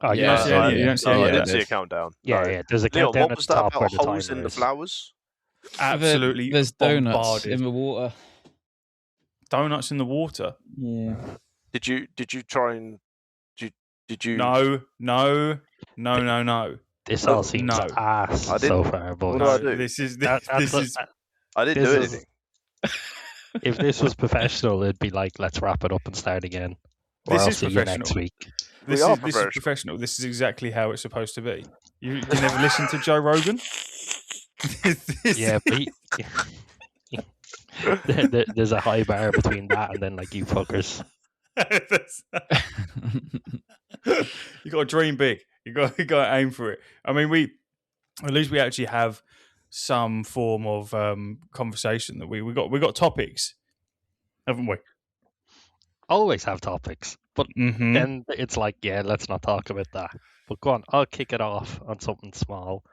Oh, You yeah, don't see any. You don't see any I of didn't that. see a countdown. yeah, No. yeah. There's a Leon, countdown what at was the that top where about the holes timer in the is. flowers? Absolutely There's donuts bombarded. in the water. Donuts in the water. Yeah. Did you try and did you? No. This all seems No. ass I so didn't. far, boys. What do I do? This is That's this what- is. I didn't this do is- anything. If this was professional, it'd be like, let's wrap it up and start again. Or This I'll is see you professional. next week. This are is professional. This is exactly how it's supposed to be. You never listen to Joe Rogan? Yeah, but there's a high bar between that and then like you fuckers. You got to dream big. You got to aim for it. I mean, at least we actually have some form of conversation that we got topics, haven't we? Always have topics, but Mm-hmm. then it's like, yeah, let's not talk about that. But go on, I'll kick it off on something small.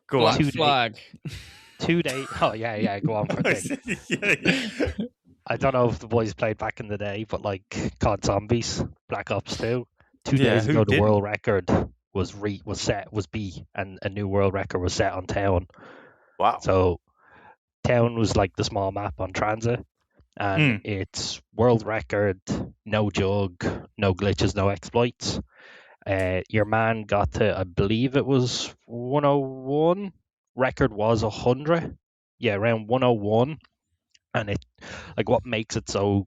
Go on. Black flag. 2 days. Oh yeah, go on for thing. Yeah. I don't know if the boys played back in the day, but like COD Zombies, Black Ops 2. 2 Yeah, days who ago, the didn't? world record was B, and a new world record was set on Town. Wow. So Town was like the small map on Transit, and it's world record, no jug, no glitches, no exploits. Your man got to, I believe it was 101. Record was 100. Yeah, around 101. And it, like, what makes it so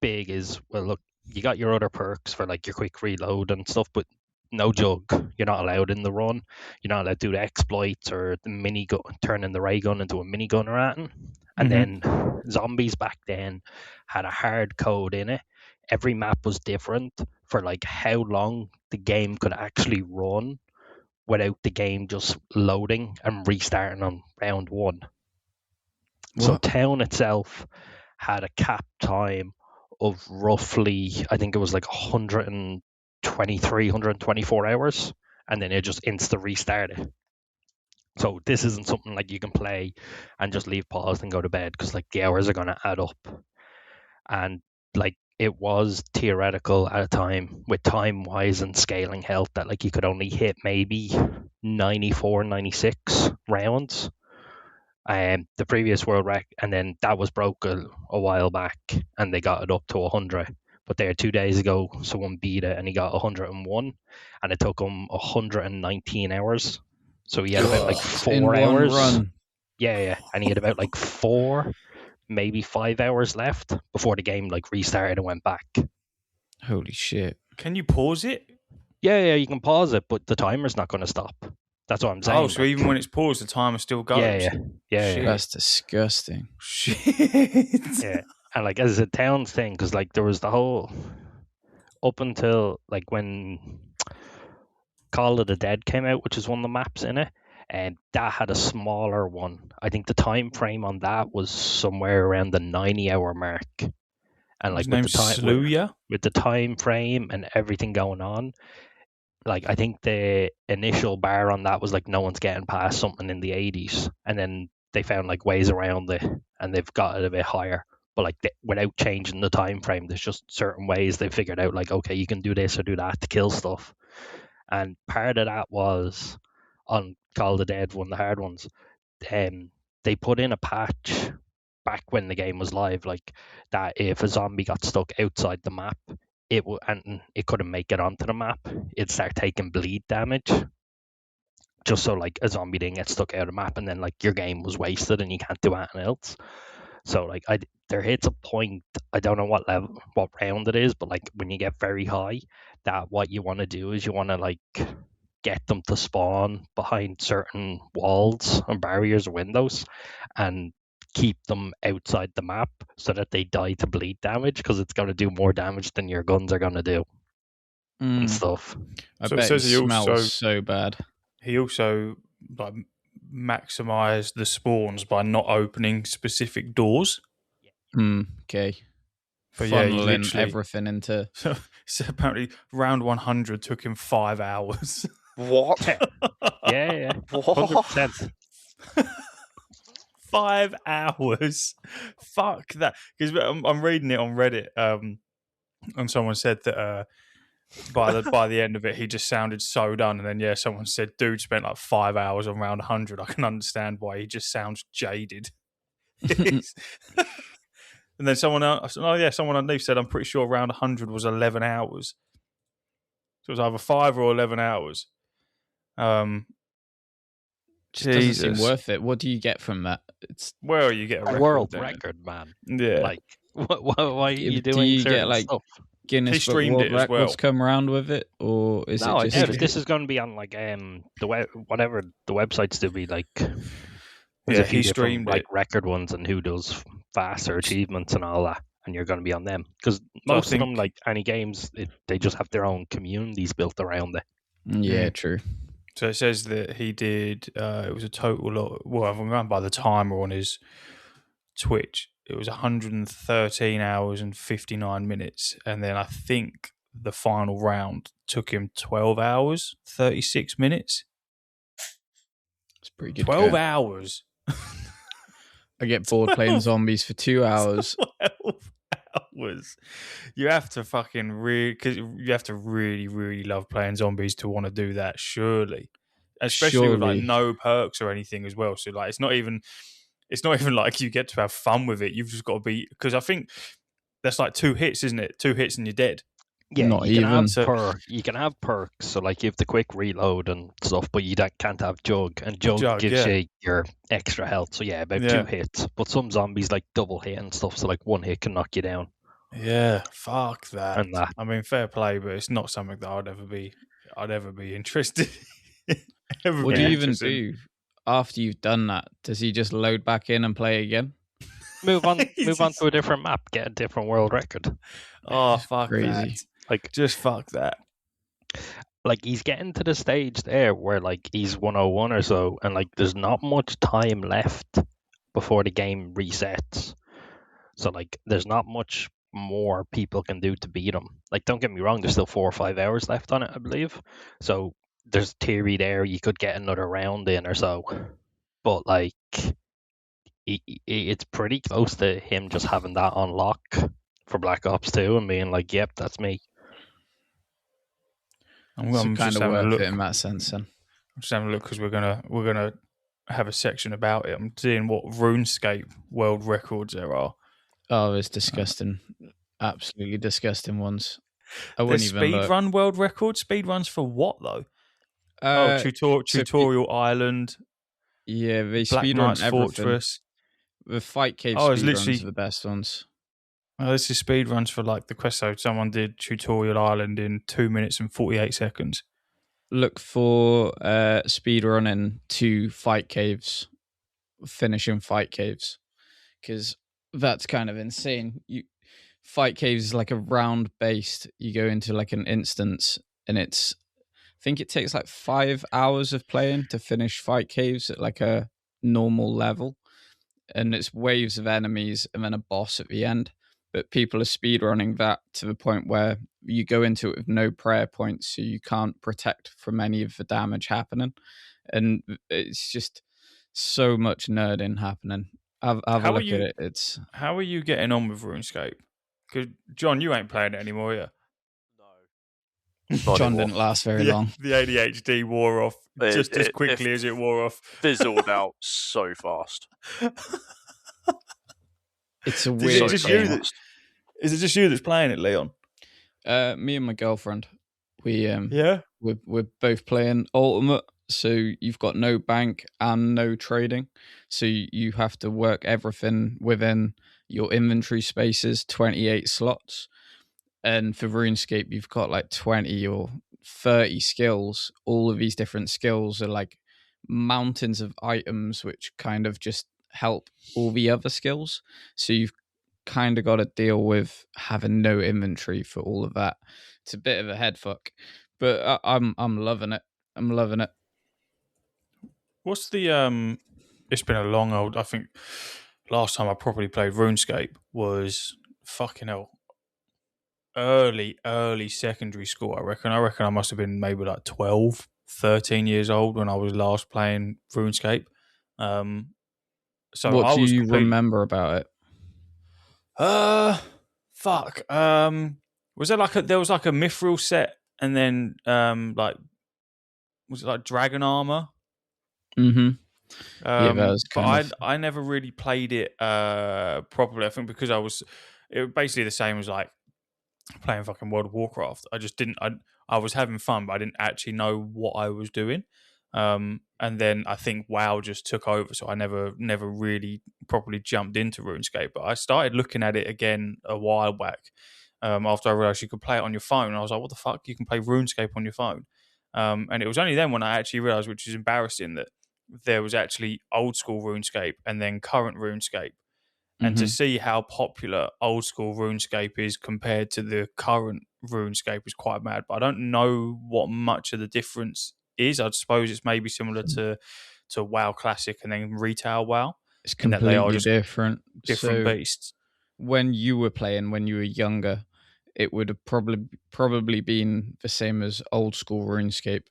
big is, well, look, you got your other perks for like your quick reload and stuff, but no jug. You're not allowed in the run. You're not allowed to do the exploits or the minigun, turning the ray gun into a minigun or anything. And then Zombies back then had a hard code in it. Every map was different for like how long the game could actually run without the game just loading and restarting on round one. So What? Town itself had a cap time of roughly, I think it was like 123, 124 hours, and then it just insta restarted. So this isn't something like you can play and just leave paused and go to bed, because like the hours are going to add up. And like it was theoretical at a time with time wise and scaling health that like you could only hit maybe 94, 96 rounds. The previous world rec, and then that was broke a while back, and they got it up to 100. But there 2 days ago, someone beat it, and he got 101, and it took him 119 hours. So he had about like 4 in hours. one run. Yeah, and he had about like 4, maybe 5 hours left before the game like restarted and went back. Holy shit. Can you pause it? Yeah, you can pause it, but the timer's not going to stop. That's what I'm saying. Oh, so even when it's paused, the timer still goes. Yeah. Shit. That's disgusting. Shit. Yeah, and like as a Town thing, because like there was the whole up until like when Call of the Dead came out, which is one of the maps in it, and that had a smaller one. I think the time frame on that was somewhere around the 90-hour mark. And like with the time frame and everything going on, like I think the initial bar on that was like no one's getting past something in the 80s, and then they found like ways around it, and they've got it a bit higher. But like without changing the time frame, there's just certain ways they figured out like, okay, you can do this or do that to kill stuff. And part of that was on Call of the Dead, one of the hard ones. They put in a patch back when the game was live, like that if a zombie got stuck outside the map, and it couldn't make it onto the map, it'd start taking bleed damage. Just so like a zombie didn't get stuck out of the map, and then like your game was wasted and you can't do anything else. So like there hits a point, I don't know what round it is, but like when you get very high, that what you want to do is you want to like get them to spawn behind certain walls and barriers or windows, and keep them outside the map so that they die to bleed damage, because it's going to do more damage than your guns are going to do and stuff. I So it bet it says he also- smells so bad. He also like maximized the spawns by not opening specific doors. Okay. But yeah, he Funneling literally- everything into. So apparently round 100 took him 5 hours. What? Yeah. What? 100%. 5 hours. Fuck that. Because I'm reading it on Reddit, and someone said that by the end of it, he just sounded so done. And then someone said, "Dude spent like 5 hours on round 100. I can understand why he just sounds jaded." And then someone else, someone underneath said, "I'm pretty sure round 100 was 11 hours." So it was either 5 or 11 hours. Just doesn't Jesus. seem worth it. What do you get from that? It's Well, you get a record, world don't you? record, man. Yeah. Like, why are you do doing you certain get like stuff? He Guinness Book streamed World it as Records well. come around with it, or is No, it I just doubt it. This is going to be on like the web, whatever the websites do be like. There's a few he different streamed like it. record ones and who does faster achievements and all that, and you're going to be on them because So I most of them, think- like any games, they just have their own communities built around it. Yeah, Mm. true. So it says that he did. It was a total of. Well, I'm going by the timer on his Twitch. It was 113 hours and 59 minutes, and then I think the final round took him 12 hours 36 minutes. It's pretty good. 12 going. hours. I get bored playing zombies for 2 hours. 12 hours. You have to fucking because you have to really, really love playing zombies to want to do that. Surely, especially with like Surely. no perks or anything as well. So like, it's not even like you get to have fun with it. You've just got to be, because I think that's like 2 hits, isn't it? 2 hits and you're dead. Yeah, Not you can even. you can have perks, so like you have the quick reload and stuff, but you can't have jug, and jug gives you your extra health. So yeah, about 2 hits. But some zombies like double hit and stuff, so like 1 hit can knock you down. Yeah, fuck that. And that. I mean, fair play, but it's not something that I'd ever be interested. In. What do you even do after you've done that? Does he just load back in and play again? Move on to a different map, get a different world record. Oh, fuck Crazy. that. Like, just fuck that. Like, he's getting to the stage there where like he's 101 or so, and like there's not much time left before the game resets. So like there's not much more people can do to beat him. Like, don't get me wrong, there's still 4 or 5 hours left on it, I believe. So there's theory there you could get another round in or so. But like it's pretty close to him just having that on lock for Black Ops 2 and being like, yep, that's me. I'm kind just of having a worth look. it in that sense. Then I'm just having a look because we're gonna have a section about it. I'm seeing what RuneScape world records there are. oh, it's disgusting, absolutely disgusting ones. I wouldn't even look. Speedrun world record. Speedruns for what though? So Tutorial Island. Yeah, they Black speedrun Knight's everything. Fortress. The Fight Cave Oh, it's speedruns literally- are the best ones. Oh, this is speedruns for like the quest. So someone did Tutorial Island in 2 minutes and 48 seconds. Look for speedrunning 2 fight caves, finishing fight caves, because that's kind of insane. Fight caves is like a round based. You go into like an instance, and I think it takes like 5 hours of playing to finish fight caves at like a normal level, and it's waves of enemies and then a boss at the end. But people are speedrunning that to the point where you go into it with no prayer points, so you can't protect from any of the damage happening. And it's just so much nerding happening. Have a look at it. How are you getting on with RuneScape? Because John, you ain't playing it anymore, yeah? No. John didn't last very long. The ADHD wore off just as quickly as it wore off. Fizzled out so fast. It's a Is weird it just game. you that- Is it just you that's playing it, Leon? Me and my girlfriend, Yeah. we're both playing Ultimate. So you've got no bank and no trading. So you have to work everything within your inventory spaces, 28 slots. And for RuneScape, you've got like 20 or 30 skills. All of these different skills are like mountains of items, which kind of just help all the other skills. So you've kind of got to deal with having no inventory for all of that. It's a bit of a head fuck, but I'm loving it. I'm loving it. What's the It's been a long old. I think last time I properly played RuneScape was fucking hell. Early secondary school, I reckon. I reckon I must have been maybe like 12, 13 years old when I was last playing RuneScape. So What I do was you remember about it? fuck. Was there like a mithril set and then like was it like Dragon Armor? Mm-hmm. Yeah, that was But kind of. I never really played it properly. I think because it was basically the same as like playing fucking World of Warcraft. I just didn't. I was having fun, but I didn't actually know what I was doing. And then I think WoW just took over, so I never really properly jumped into RuneScape. But I started looking at it again a while back. After I realized you could play it on your phone, and I was like, "What the fuck? You can play RuneScape on your phone?" And it was only then when I actually realized, which is embarrassing, that there was actually old school RuneScape and then current RuneScape. And to Mhm. see how popular old school RuneScape is compared to the current RuneScape is quite mad. But I don't know what much of the difference is. I suppose it's maybe similar to WoW Classic and then Retail WoW, It's in that they are completely just different. different So beasts. when you were playing, when you were younger, it would have probably been the same as old school RuneScape.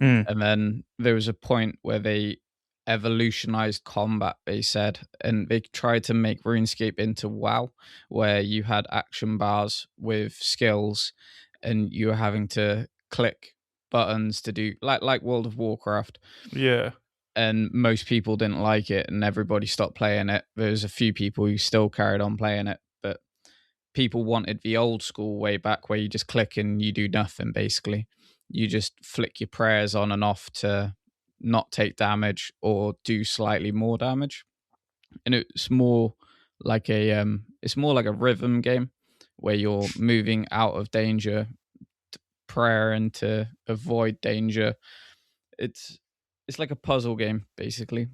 Mm. And then there was a point where they evolutionized combat, they said, and they tried to make RuneScape into WoW, where you had action bars with skills and you were having to click buttons to do like World of Warcraft. Yeah. And most people didn't like it and everybody stopped playing it. There's a few people who still carried on playing it, but people wanted the old school way back where you just click and you do nothing basically. You just flick your prayers on and off to not take damage or do slightly more damage. And it's more like a rhythm game where you're moving out of danger, prayer and to avoid danger. It's it's like a puzzle game basically.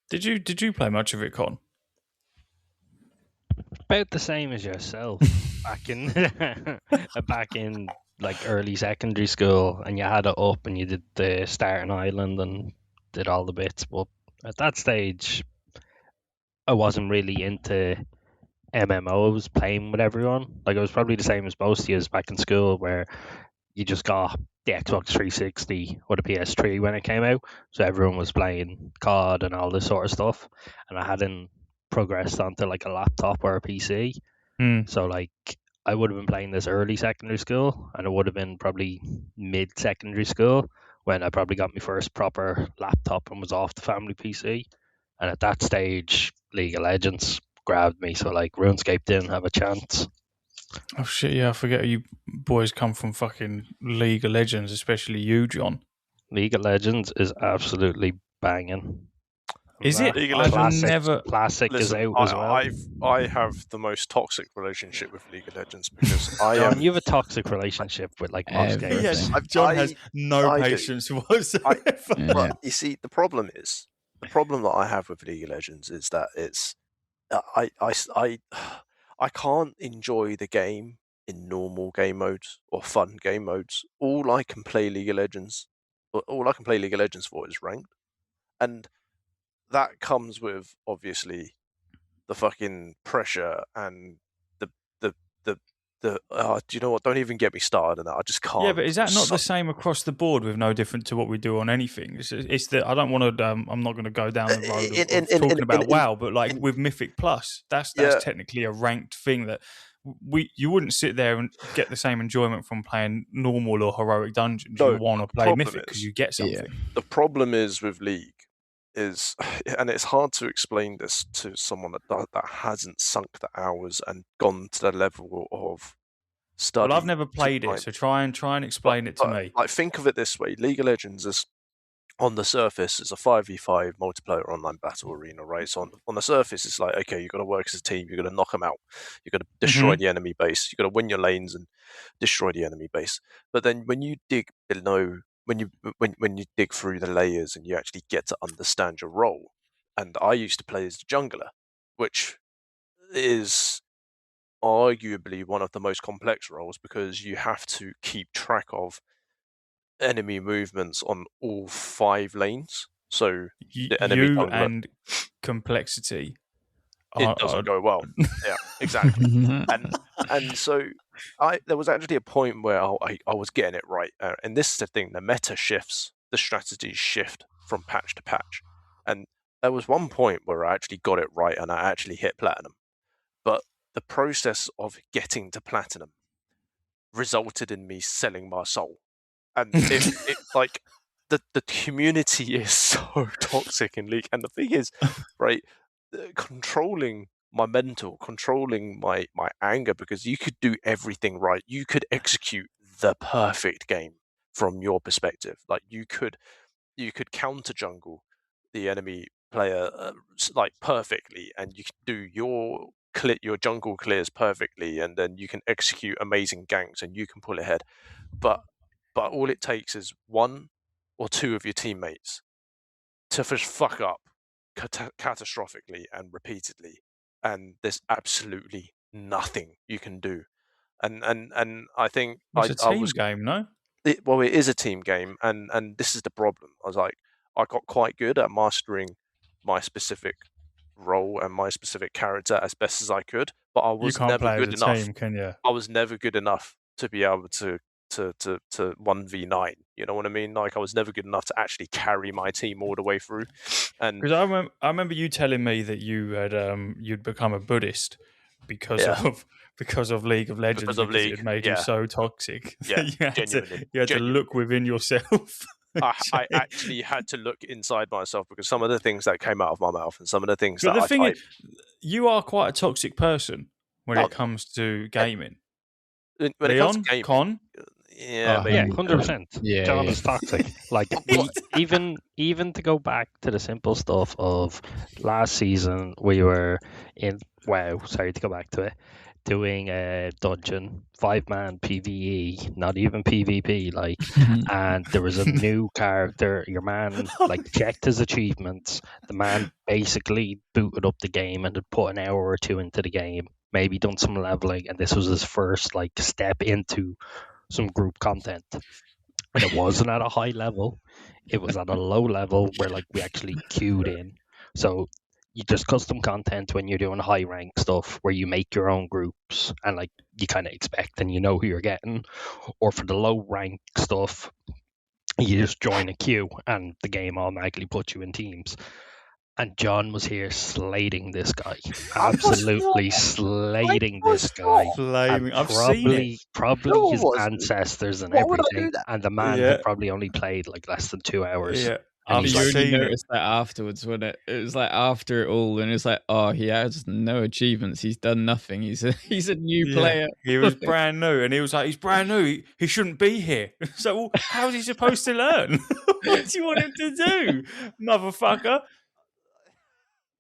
Did you play much of it, Con? About the same as yourself back in back in like early secondary school, and you had it up and you did the starting island and did all the bits. But at that stage, I wasn't really into MMOs playing with everyone. Like I was probably the same as most of you back in school, where you just got the Xbox 360 or the PS3 when it came out, so everyone was playing COD and all this sort of stuff, and I hadn't progressed onto like a laptop or a PC. Mm. So like I would have been playing this early secondary school, and it would have been probably mid secondary school when I probably got my first proper laptop and was off the family PC. And at that stage, League of Legends grabbed me. So like RuneScape didn't have a chance. Oh shit! Yeah, I forget you boys come from fucking League of Legends, especially you, John. League of Legends is absolutely banging. Is it? League of I've Legends. never. Classic is Listen, out as well. I have the most toxic relationship with League of Legends because I John, am. you have a toxic relationship with like most Everything. games. Yes, I- John I- has no I do. patience whatsoever. Yeah. But you see, the problem that I have with League of Legends is that it's I can't enjoy the game in normal game modes or fun game modes. All I can play League of Legends, all I can play League of Legends for is ranked, and that comes with obviously the fucking pressure and the the do you know what? Don't even get me started on that. I just can't. Yeah, but is that not the So- same across the board with no different to what we do on anything? It's that I don't want to. I'm not going to go down the road of talking about WoW, but like with Mythic Plus, that's Yeah. technically a ranked thing that you wouldn't sit there and get the same enjoyment from playing normal or heroic dungeons. No, You want to the play problem Mythic because is- you get Yeah. something. The problem is with League is, and it's hard to explain this to someone that hasn't sunk the hours and gone to the level of study. Well, I've never played to it, so try and explain it to me. Like, think of it this way: League of Legends is on the surface is a 5v5 multiplayer online battle arena, right? So on the surface, it's like, okay, you've got to work as a team, you've got to knock them out, you've got to destroy the enemy base, you've got to win your lanes and destroy the enemy base. But then when you dig below, when you dig through the layers and you actually get to understand your role, and I used to play as the jungler, which is arguably one of the most complex roles because you have to keep track of enemy movements on all 5 lanes. So the enemy You jungler, and complexity. it doesn't go well. Yeah, exactly. And so there was actually a point where I was getting it right. And this is the thing: the meta shifts, the strategies shift from patch to patch. And there was one point where I actually got it right, and I actually hit platinum. But the process of getting to platinum resulted in me selling my soul. And it like the community is so toxic in League. And the thing is, right, controlling my mental, controlling my anger, because you could do everything right. You could execute the perfect game from your perspective. Like you could counter jungle the enemy player like perfectly, and you can do your jungle clears perfectly, and then you can execute amazing ganks and you can pull ahead. But all it takes is one or two of your teammates to just fuck up catastrophically and repeatedly, and there's absolutely nothing you can do. And I think It's a I team was game, no? it is a team game, and this is the problem. I was like, I got quite good at mastering my specific role and my specific character as best as I could, but I You was can't never play as good a enough. team, can you? I was never good enough to be able to 1v9. You know what I mean? Like I was never good enough to actually carry my team all the way through. And Because I remember you telling me that you had you'd become a Buddhist because yeah, of League of Legends, because of because it League, had made you yeah, so toxic yeah, that you had to genuinely. look within yourself. I actually had to look inside myself, because some of the things that came out of my mouth and some of the things But that the I thing is, typed. you are quite a toxic person when No, it comes to gaming. when it comes to Leon, gaming, Con, yeah, Yeah, maybe. 100%. Yeah, John yeah. is toxic. Like What? even to go back to the simple stuff of last season, we were in WoW. Sorry to go back to it. Doing a dungeon, 5-man PVE, not even PvP. Like, and there was a new character. Your man like checked his achievements. The man basically booted up the game and had put an hour or two into the game. Maybe done some leveling, and this was his first like step into some group content, and it wasn't at a high level, it was at a low level where like we actually queued in. So you just custom content when you're doing high rank stuff where you make your own groups and like you kind of expect and you know who you're getting, or for the low rank stuff you just join a queue and the game automatically puts you in teams. And John was here slating this guy, I was not. absolutely I slating this was guy, not. and flaming. I've seen it. probably No, I his wasn't. ancestors and Why would I everything. do that? And the man Yeah, had probably only played like less than 2 hours, yeah. and I've he's You like, only seen it. noticed that afterwards, when it was like after it all, and it's like, oh, he has no achievements. He's done nothing. He's a new Yeah, player. he was brand new, and he was like, "He's brand new. He shouldn't be here." So, well, how's he supposed to learn? What do you want him to do, motherfucker?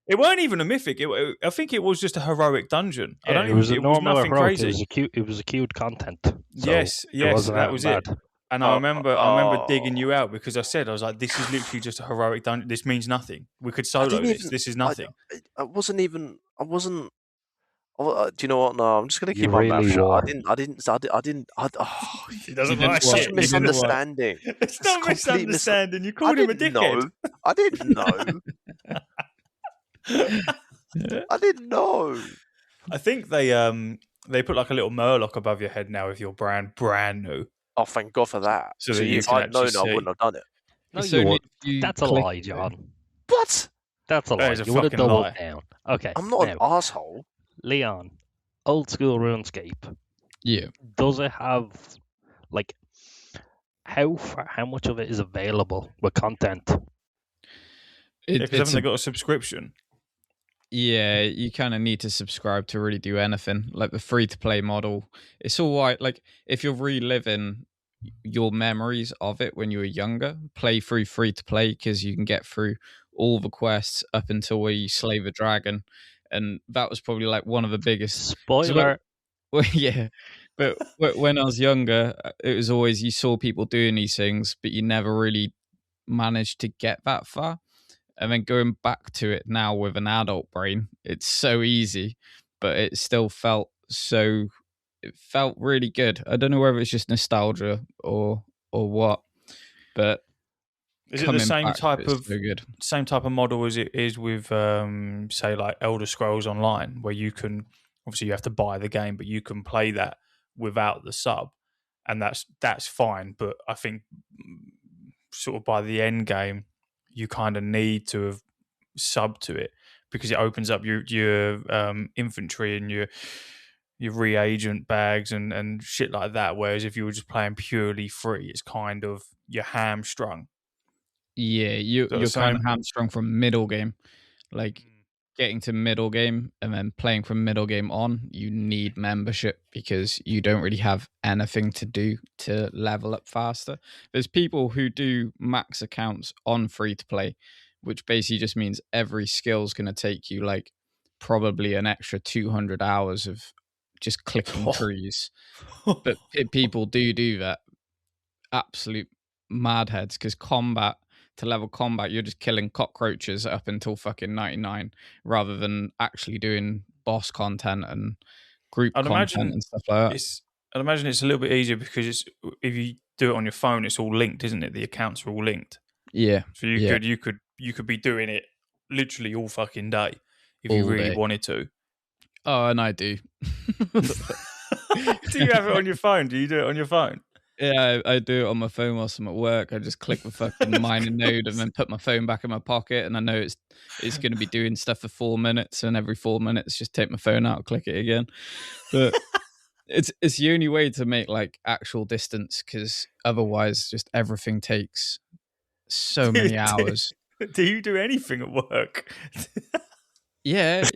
It weren't even a mythic. I think it was just a heroic dungeon. I yeah, don't it even. was a It was normal nothing heroic. crazy. It was a queued content, so Yes, it yes, wasn't that anything was it. bad. And I remember digging you out because I said, I was like, "This is literally just a heroic dungeon. This means nothing. We could I solo didn't this. even. This is I, nothing." I wasn't even. I wasn't. Do you know what? No, I'm just gonna You keep my mouth really shut. were. I didn't. Oh, He You doesn't didn't like such what? a it. You didn't what? misunderstanding. It's It's a not complete misunderstanding. You I called him a didn't dickhead. know. I didn't know. I didn't know. I think they put like a little murloc above your head now if you're brand new, Oh, thank God for that. so that See, you if can I'd actually known, I see. wouldn't have done it. No, It's you only would. if you That's a click lie, it. John. What? That's a That lie. is a You would have fucking doubled lie. down. Okay, I'm not an now asshole. Leon, old school RuneScape. Yeah, Does it have like how much of it is available with content? Yeah, because it's haven't they got a subscription? yeah. You kind of need to subscribe to really do anything. Like the free to play model, it's all right. Like if you're reliving your memories of it when you were younger, play through free to play because you can get through all the quests up until where you slay the dragon, and that was probably like one of the biggest. 'Cause Spoiler. well, yeah, but when I was younger, it was always you saw people doing these things, but you never really managed to get that far. And then going back to it now with an adult brain, it's so easy, but it still felt so. It felt really good. I don't know whether it's just nostalgia or what, but Is it the coming same back, type it's of so good. model as it is with say like Elder Scrolls Online, where you can obviously you have to buy the game, but you can play that without the sub, and that's fine. But I think sort of by the end game, you kind of need to have sub to it because it opens up your infantry and your reagent bags and shit like that. Whereas if you were just playing purely free, it's kind of you're hamstrung. Yeah, Is that the you're kind of same? hamstrung from middle game. Like getting to middle game and then playing from middle game on, you need membership because you don't really have anything to do to level up faster. There's people who do max accounts on free to play, which basically just means every skill is going to take you like probably an extra 200 hours of just clicking trees. But people do that. Absolute madheads, because to level combat, you're just killing cockroaches up until fucking 99 rather than actually doing boss content and group I'd content imagine and stuff like that. I'd imagine it's a little bit easier because if you do it on your phone, it's all linked, isn't it? The accounts are all linked, Yeah. so you could be doing it literally all fucking day if you All really day. wanted to. Oh, and I do. Do you have it on your phone? Do you do it on your phone? Yeah, I do it on my phone whilst I'm at work. I just click the fucking mining node and then put my phone back in my pocket, and I know it's going to be doing stuff for 4 minutes, and every 4 minutes, just take my phone out, click it again. But it's the only way to make like actual distance, because otherwise, just everything takes so many hours. Do you do anything at work? Yeah.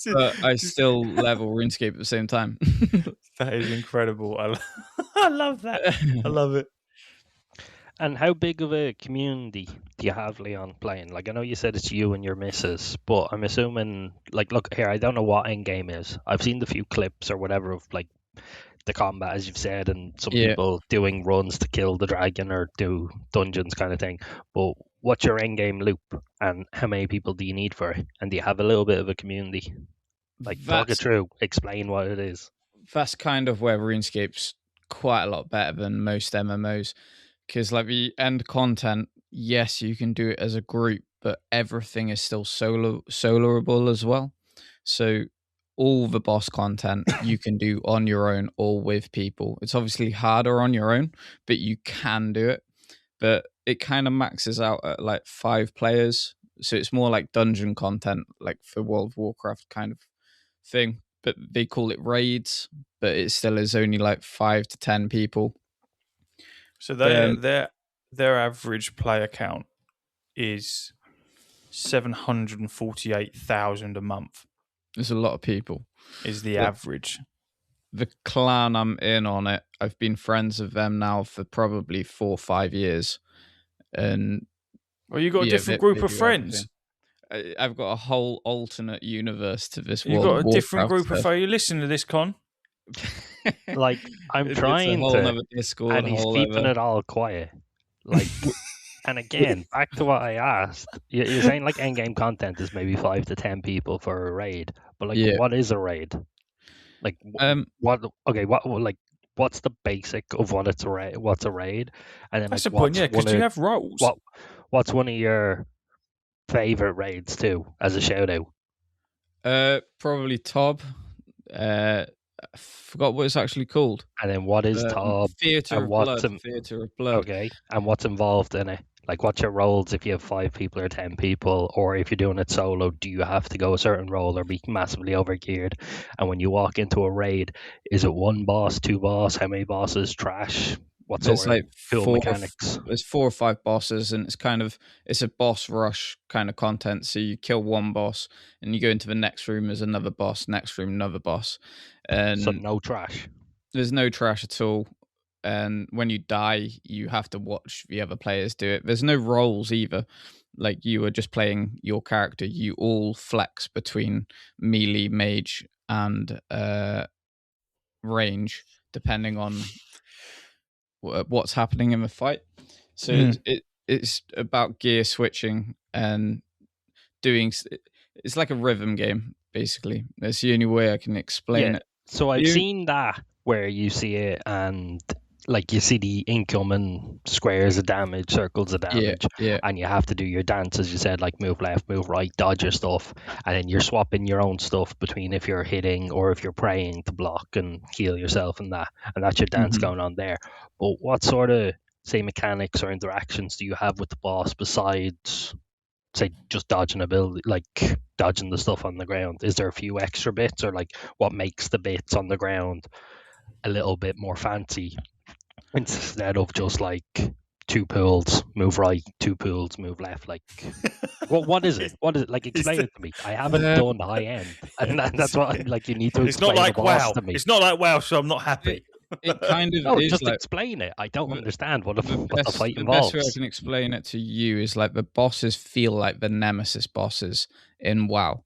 But I still level RuneScape at the same time. That is incredible. I love that. I love it. And how big of a community do you have, Leon, playing? Like, I know you said it's you and your missus, but I'm assuming, like, look here, I don't know what endgame is. I've seen the few clips or whatever of, like, the combat, as you've said, and some Yeah. people doing runs to kill the dragon or do dungeons kind of thing. But what's your endgame loop, and how many people do you need for it? And do you have a little bit of a community? Like, talk it through, explain what it is. That's kind of where RuneScape's quite a lot better than most MMOs, because like the end content, yes, you can do it as a group, but everything is still soloable as well. So all the boss content you can do on your own or with people. It's obviously harder on your own, but you can do it. But it kind of maxes out at like 5 players. So it's more like dungeon content, like for World of Warcraft kind of thing. But they call it raids, but it still is only like 5 to 10 people. So their average player count is 748,000 a month. There's a lot of people. Is the average. The clan I'm in on it, I've been friends with them now for probably 4 or 5 years. And well, you got a different group of friends. I've got a whole alternate universe to this You've world. got a different group of friends. You listen to this, Con. Like, I'm trying to, Discord, and he's keeping it all quiet. Like, and again, back to what I asked. You're saying like endgame content is maybe 5 to 10 people for a raid, but like, what is a raid? Like, what? Okay, what's the basic of what it's a raid? What's a raid? And then that's like, the point, yeah. Because you have roles. What's one of your favorite raids too, as a shout out? Probably Tob. I forgot what it's actually called. And then what is Tob? Theatre of Blood. Theatre of Blood. Okay, and what's involved in it? Like, what's your roles if you have 5 people or 10 people, or if you're doing it solo? Do you have to go a certain role or be massively overgeared? And when you walk into a raid, is it 1 boss, 2 boss? How many bosses? Trash? What sort of like cool mechanics? There's 4 or 5 bosses, and it's a boss rush kind of content. So you kill 1 boss, and you go into the next room. There's another boss. Next room, another boss. And so no trash. There's no trash at all. And when you die, you have to watch the other players do it. There's no roles either. Like, you are just playing your character. You all flex between melee, mage, and range, depending on what's happening in the fight. So it's about gear switching and doing. It's like a rhythm game, basically. That's the only way I can explain it. So I've seen that where you see it, and like you see the incoming squares of damage, circles of damage, and you have to do your dance, as you said, like move left, move right, dodge your stuff, and then you're swapping your own stuff between if you're hitting or if you're praying to block and heal yourself, and that's your dance going on there. But what sort of, say, mechanics or interactions do you have with the boss besides say just dodging ability, like dodging the stuff on the ground? Is there a few extra bits, or like what makes the bits on the ground a little bit more fancy instead of just like 2 pools move right, 2 pools move left? Like, what is it? What is it? Like, explain it to me. I haven't done high end, and that's what I'm like. You need to It's not explain the like boss WoW. to me. It's not like WoW, so I'm not happy. It kind of No, is just like explain it. I don't the- understand what the the fight the best way I involves. can explain it to you is like the bosses feel like the nemesis bosses in WoW.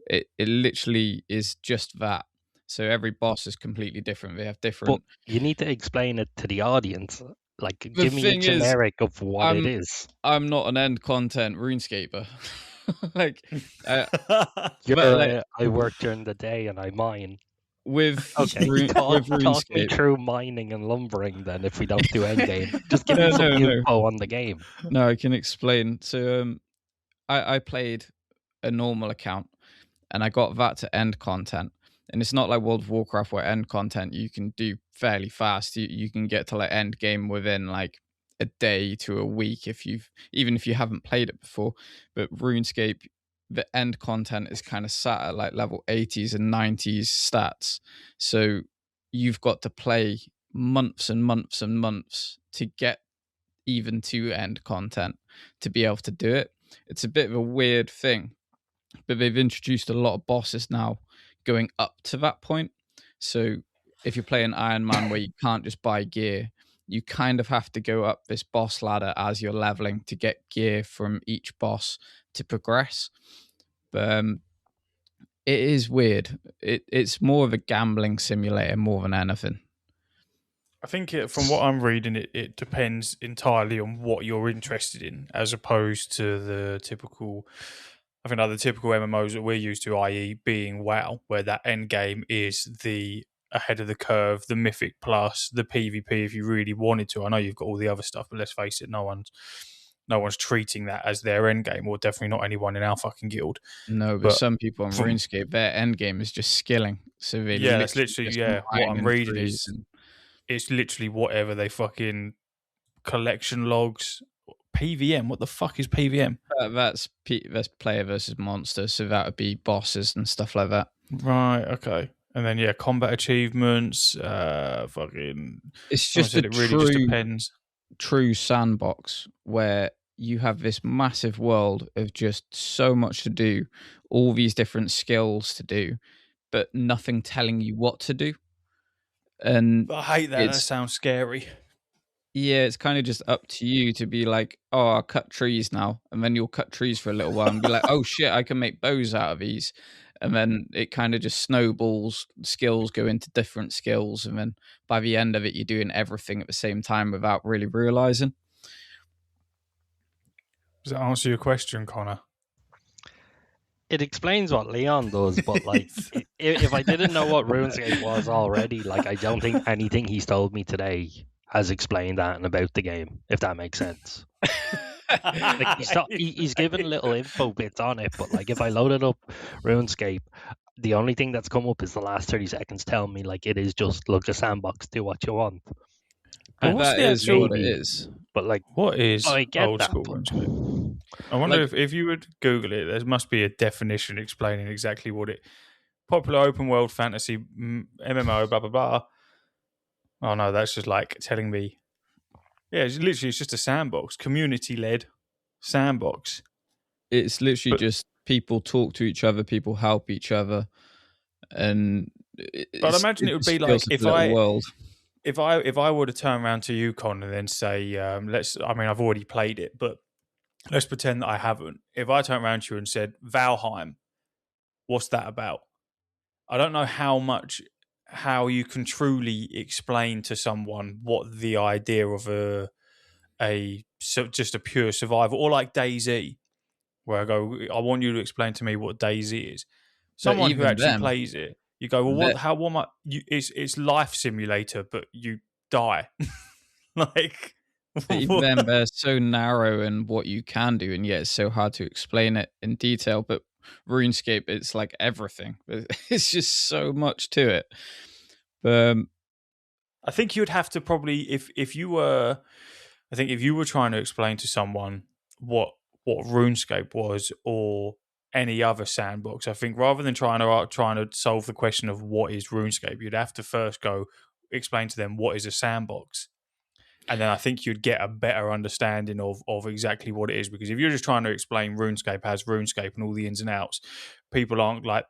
It literally is just that. So every boss is completely different. They have But different. you need to explain it to the audience. Like, The give me a thing is, generic of what it I'm is. I'm not an end content RuneScaper. like, You're, like I work during the day and I mine. with Okay, with talk me RuneScape. through mining and lumbering then. If we don't do endgame, just give No, me some no, no, info on the game. no. I can explain. So, I played a normal account, and I got that to end content. And it's not like World of Warcraft where end content you can do fairly fast. You can get to like end game within like a day to a week if you haven't played it before. But RuneScape, the end content is kind of sat at like level 80s and 90s stats. So you've got to play months and months and months to get even to end content to be able to do it. It's a bit of a weird thing, but they've introduced a lot of bosses now going up to that point. So if you're playing Iron Man where you can't just buy gear, you kind of have to go up this boss ladder as you're leveling to get gear from each boss to progress. But it is weird. It's more of a gambling simulator more than anything. I think from what I'm reading, it depends entirely on what you're interested in, as opposed to the typical. I think like the typical MMOs that we're used to, i.e., being WoW, where that end game is the ahead of the curve, the Mythic Plus, the PvP. If you really wanted to, I know you've got all the other stuff, but let's face it, no one's treating that as their end game, or definitely not anyone in our fucking guild. No, but But some people on from- RuneScape, their end game is just skilling. So they Yeah, that's literally literally just what mine I'm reading trees is it's literally whatever they fucking collection logs. PVM. What the fuck is PVM? that's player versus monster, so that would be bosses and stuff like that. Right. Okay. And then yeah, combat achievements. Fucking. It's Someone just said a it really just depends. true sandbox where you have this massive world of just so much to do, all these different skills to do, but nothing telling you what to do. And But I hate that. That it's sounds scary. yeah, it's kind of just up to you to be like, oh, I'll cut trees now, and then you'll cut trees for a little while and be like, oh shit, I can make bows out of these. And then it kind of just snowballs, skills go into different skills, and then by the end of it, you're doing everything at the same time without really realizing. Does that answer your question, Connor? It explains what Leon does, but like, if I didn't know what RuneScape was already, like, I don't think anything he's told me today has explained that and about the game. If that makes sense. Like, he's given little info bits on it, but like, if I loaded up RuneScape, the only thing that's come up is the last 30 seconds telling me like it is just look a sandbox, do what you want. But what's That the is actual? what it maybe- is. But like, What is I get old that. school But RuneScape? I wonder Like- if you would Google it, there must be a definition explaining exactly what it. Popular open world fantasy MMO, blah blah blah. Oh no, that's just like telling me. Yeah, it's just a sandbox, community led sandbox. It's literally But- just people talk to each other, people help each other, and But I imagine it would be like if world. if I were to turn around to you, Con, and then say, I mean, I've already played it, but let's pretend that I haven't. If I turn around to you and said, Valheim, what's that about? I don't know how you can truly explain to someone what the idea of just a pure survival, or like DayZ, where I go, I want you to explain to me what DayZ is. Someone who even actually then, plays it, you go, well, what am I? It's life simulator, but you die. Like, even what? then, they're so narrow in what you can do, and yet it's so hard to explain it in detail. But RuneScape, it's like everything. It's just so much to it. I think you'd have to probably if you were trying to explain to someone what what RuneScape was or any other sandbox. I think rather than trying to solve the question of what is RuneScape, you'd have to first go explain to them what is a sandbox. And then I think you'd get a better understanding of exactly what it is. Because if you're just trying to explain RuneScape as RuneScape and all the ins and outs, people like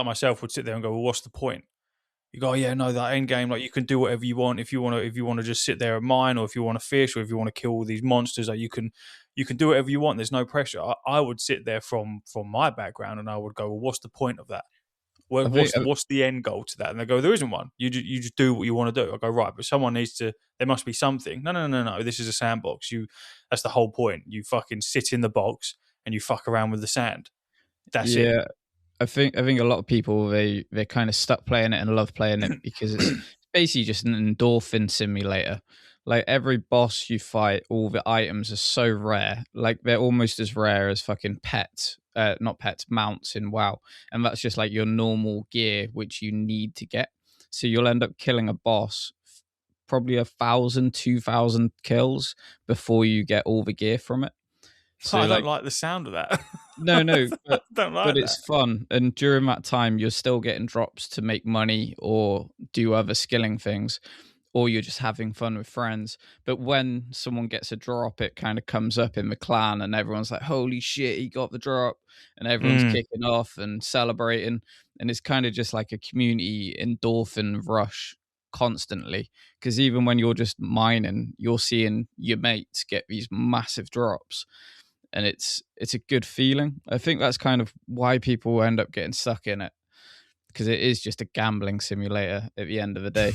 myself would sit there and go, well, what's the point? You go, oh, yeah, no, that end game, like you can do whatever you want. If you want to just sit there and mine, or if you want to fish, or if you want to kill all these monsters, like you can do whatever you want. There's no pressure. I would sit there from my background, and I would go, well, what's the point of that? I think What's the end goal to that? And they go, there isn't one. You just do what you want to do. I go, right, but someone needs to. There must be something. No. This is a sandbox. That's the whole point. You fucking sit in the box and you fuck around with the sand. That's it. I think a lot of people they're kind of stuck playing it and love playing it because it's basically just an endorphin simulator. Like every boss you fight, all the items are so rare. Like they're almost as rare as fucking pets, not pets, mounts in WoW. And that's just like your normal gear which you need to get. So you'll end up killing a boss probably 1,000, 2,000 kills before you get all the gear from it. So I don't like the sound of that. No, I don't like but it's fun. And during that time, you're still getting drops to make money or do other skilling things, or you're just having fun with friends. But when someone gets a drop, it kind of comes up in the clan and everyone's like, holy shit, he got the drop. And everyone's kicking off and celebrating. And it's kind of just like a community endorphin rush constantly. Because even when you're just mining, you're seeing your mates get these massive drops. And it's a good feeling. I think that's kind of why people end up getting stuck in it, because it is just a gambling simulator at the end of the day.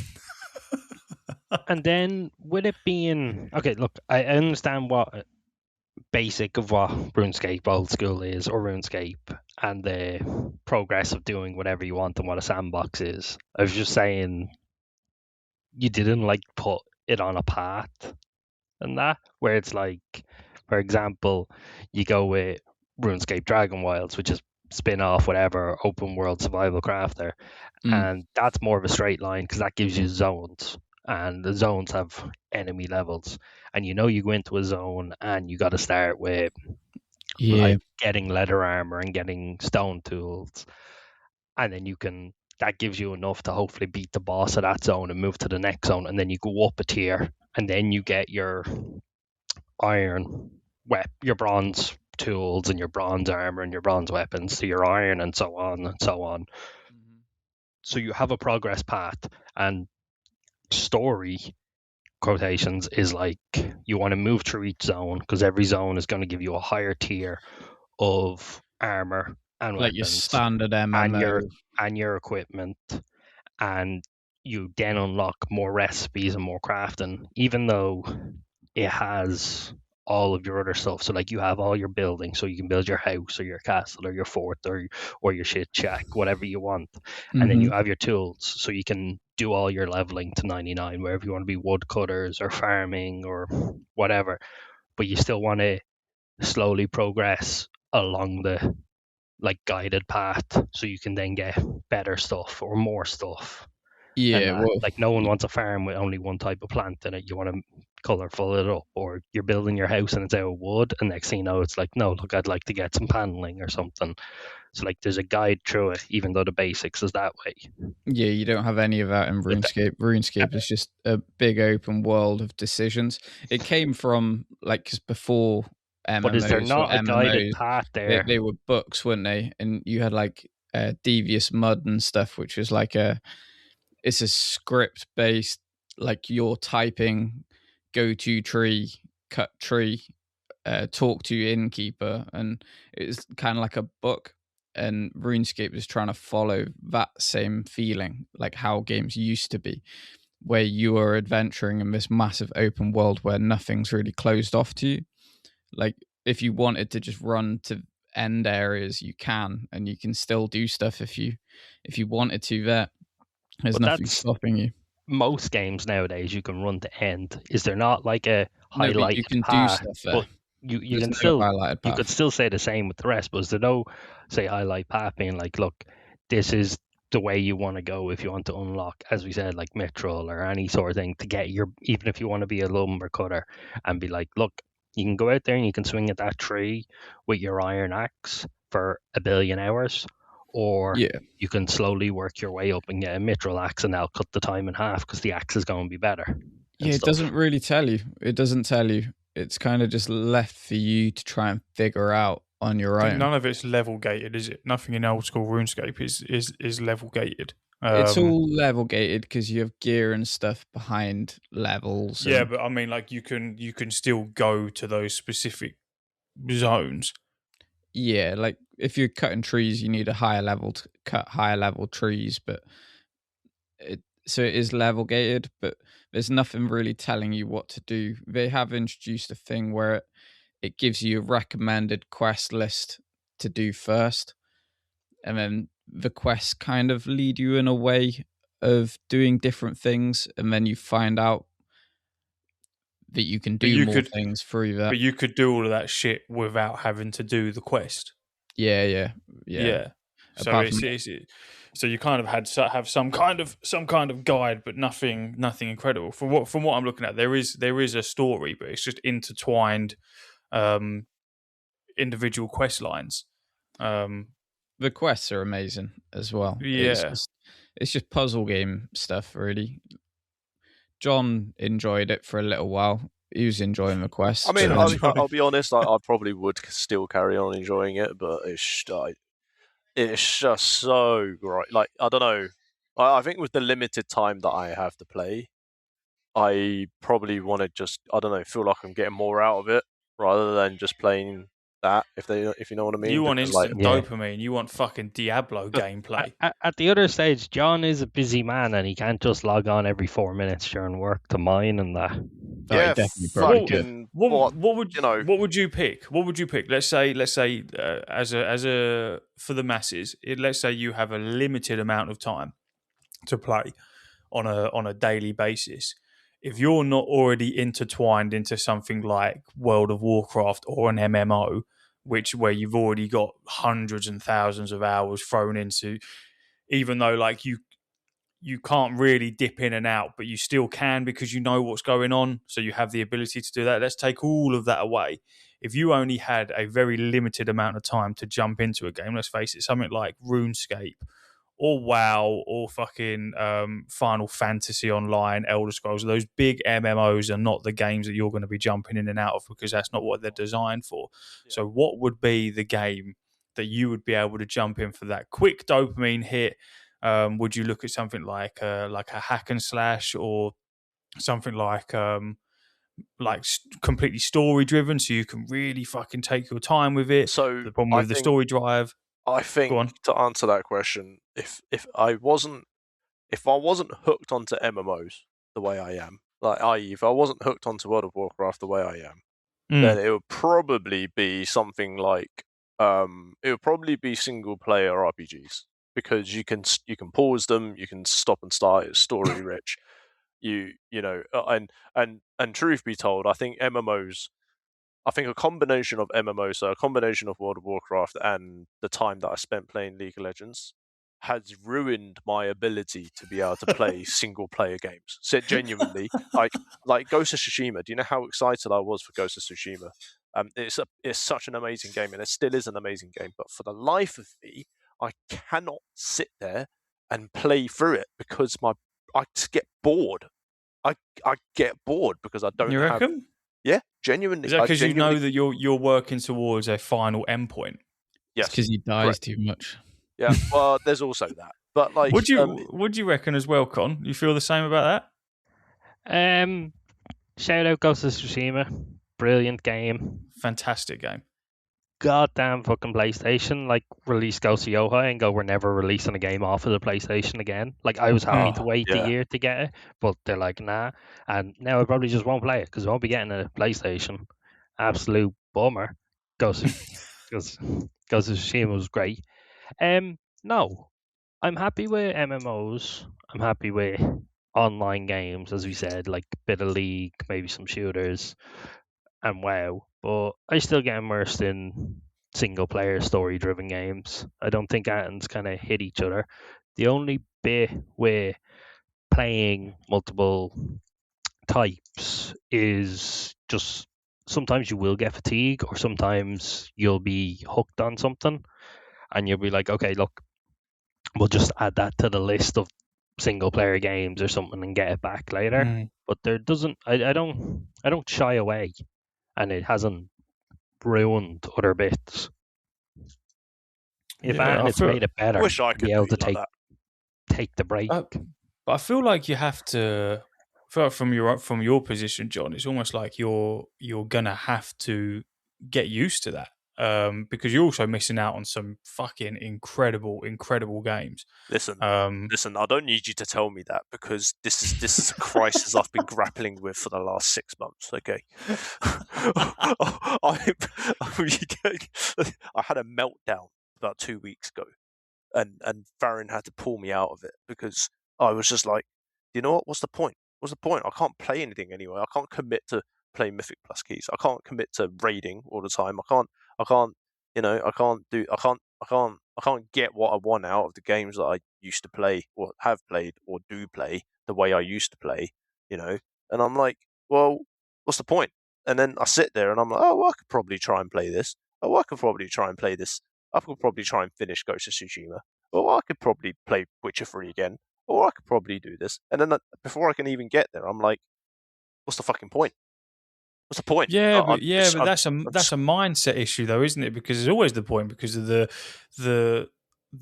And then with it being okay, look, I understand what basic of what RuneScape old school is, or RuneScape, and the progress of doing whatever you want and what a sandbox is. I was just saying you didn't like put it on a path and that, where it's like, for example, you go with RuneScape Dragon Wilds, which is spin off whatever open world survival crafter, and that's more of a straight line because that gives you zones, and the zones have enemy levels, and you go into a zone and you got to start with like getting leather armor and getting stone tools, and then that gives you enough to hopefully beat the boss of that zone and move to the next zone, and then you go up a tier, and then you get your iron your bronze tools and your bronze armor and your bronze weapons to your iron, and so on and so on. So you have a progress path, and story quotations is like you want to move through each zone because every zone is going to give you a higher tier of armor and like weapons, your standard MMO, and your equipment, and you then unlock more recipes and more crafting, even though it has all of your other stuff. So like you have all your building, so you can build your house or your castle or your fort or your shit shack, whatever you want. And then you have your tools, so you can do all your leveling to 99 wherever you want to be, woodcutters or farming or whatever. But you still want to slowly progress along the like guided path, so you can then get better stuff or more stuff. Like no one wants a farm with only one type of plant in it. You want to colorful it up, or you're building your house and it's out of wood, and next thing you know, it's like, no, look, I'd like to get some paneling or something. So like there's a guide through it, even though the basics is that way. Yeah, you don't have any of that in RuneScape. RuneScape is just a big open world of decisions. It came from like, because before MMOs, but is there not a guided path there? They were books, weren't they? And you had like Devious Mud and stuff, which was like it's a script based, like you're typing go to tree, cut tree, talk to innkeeper, and it's kind of like a book. And RuneScape is trying to follow that same feeling, like how games used to be, where you are adventuring in this massive open world where nothing's really closed off to you. Like if you wanted to just run to end areas, you can, and you can still do stuff if you wanted to. There's nothing stopping you. Most games nowadays you can run to end. Is there not like a highlight you can path? do stuff there. But you can still you could still say the same with the rest, but is there no say highlight path being like, look, this is the way you want to go if you want to unlock, as we said, like Mithril or any sort of thing to get your, even if you want to be a lumber cutter and be like, look, You can go out there and you can swing at that tree with your iron axe for a billion hours, or Yeah. you can slowly work your way up and get a mithril axe, and that'll cut the time in half because the axe is going to be better. Yeah, it stuff. doesn't really tell you. It doesn't tell you. It's kind of just left for you to try and figure out on your own. None of it's level gated, is it? Nothing in old school RuneScape is level gated. It's all level gated because you have gear and stuff behind levels. Yeah, but I mean, like you can still go to those specific zones. Yeah, like if you're cutting trees, you need a higher level to cut higher level trees, but so it is level gated, but there's nothing really telling you what to do. They have introduced a thing where it gives you a recommended quest list to do first, and then the quests kind of lead you in a way of doing different things, and then you find out that you can do more things through that. But you could do all of that shit without having to do the quest. Yeah. So you kind of have some kind of guide, but nothing incredible. From what I'm looking at, there is a story, but it's just intertwined individual quest lines. The quests are amazing as well. Yeah, it's just puzzle game stuff, really. John enjoyed it for a little while. He was enjoying the quest. I mean, I'll be honest. I probably would still carry on enjoying it, but it's just so great. Like, I don't know. I think with the limited time that I have to play, I probably want to just, I don't know, feel like I'm getting more out of it rather than just playing that. If you know what I mean. You want instant dopamine. You want fucking Diablo gameplay. At the other stage, John is a busy man and he can't just log on every 4 minutes during work to mine and that. Yeah, fucking. What would you pick? What would you pick? Let's say as a for the masses, let's say you have a limited amount of time to play on a daily basis. If you're not already intertwined into something like World of Warcraft or an MMO, where you've already got hundreds and thousands of hours thrown into, even though like you can't really dip in and out, but you still can because you know what's going on, so you have the ability to do that. Let's take all of that away. If you only had a very limited amount of time to jump into a game, let's face it, something like RuneScape or WoW or fucking Final Fantasy Online, Elder Scrolls, those big MMOs are not the games that you're going to be jumping in and out of because that's not what they're designed for. Yeah. So what would be the game that you would be able to jump in for that quick dopamine hit? Would you look at something like a hack and slash or something like completely story driven, so you can really fucking take your time with it? So the problem with the story drive. I think to answer that question, if I wasn't hooked onto MMOs the way I am, like i.e., if I wasn't hooked onto World of Warcraft the way I am, then it would probably be something like it would probably be single player RPGs, because you can pause them, you can stop and start. It's story rich. You know, and truth be told, I think a combination of MMOs, so a combination of World of Warcraft and the time that I spent playing League of Legends, has ruined my ability to be able to play single player games. So genuinely, like Ghost of Tsushima. Do you know how excited I was for Ghost of Tsushima? It's such an amazing game, and it still is an amazing game. But for the life of me, I cannot sit there and play through it because I just get bored. I get bored because I don't. You reckon? Yeah, genuinely. Is that because you know that you're working towards a final endpoint? Yes, because he dies too much. Yeah, well, there's also that. But like, would you reckon as well, Con? You feel the same about that? Shout out Ghost of Tsushima, brilliant game, fantastic game. Goddamn fucking PlayStation, like, release Ghost of Yohai and go, we're never releasing a game off of the PlayStation again. Like, I was happy to wait the year to get it, but they're like, nah. And now I probably just won't play it because I won't be getting a PlayStation. Absolute bummer. Ghost of Tsushima was great. No, I'm happy with MMOs. I'm happy with online games, as we said, like a bit of League, maybe some shooters, and WoW. But I still get immersed in single player story driven games. I don't think atoms kind of hit each other. The only bit with playing multiple types is just sometimes you will get fatigue, or sometimes you'll be hooked on something, and you'll be like, okay, look, we'll just add that to the list of single player games or something and get it back later. Mm. But there doesn't. I don't shy away, and it hasn't ruined other bits. If Yeah, anything, I it's feel. made it I better wish I to be could able be to like that. take the break. But I feel like you have to. I feel like from your position, John, it's almost like you're gonna have to get used to that, because you're also missing out on some fucking incredible games. Listen, Um, listen. I don't need you to tell me that, because this is a crisis I've been grappling with for the last 6 months. Okay, I had a meltdown about 2 weeks ago, and Farron had to pull me out of it, because I was just like, you know what? What's the point? What's the point? I can't play anything anyway. I can't commit to playing Mythic Plus keys. I can't commit to raiding all the time. I can't. You know, I can't do. I can't get what I want out of the games that I used to play, or have played, or do play the way I used to play. You know, and I'm like, well, what's the point? And then I sit there and I'm like, oh, well, I could probably try and play this. Oh, I could probably try and play this. I could probably try and finish Ghost of Tsushima. Or I could probably play Witcher 3 again. Or I could probably do this. And then before I can even get there, I'm like, what's the fucking point? What's the point? yeah, but I'm that's a mindset issue, though, isn't it? Because there's always the point, because of the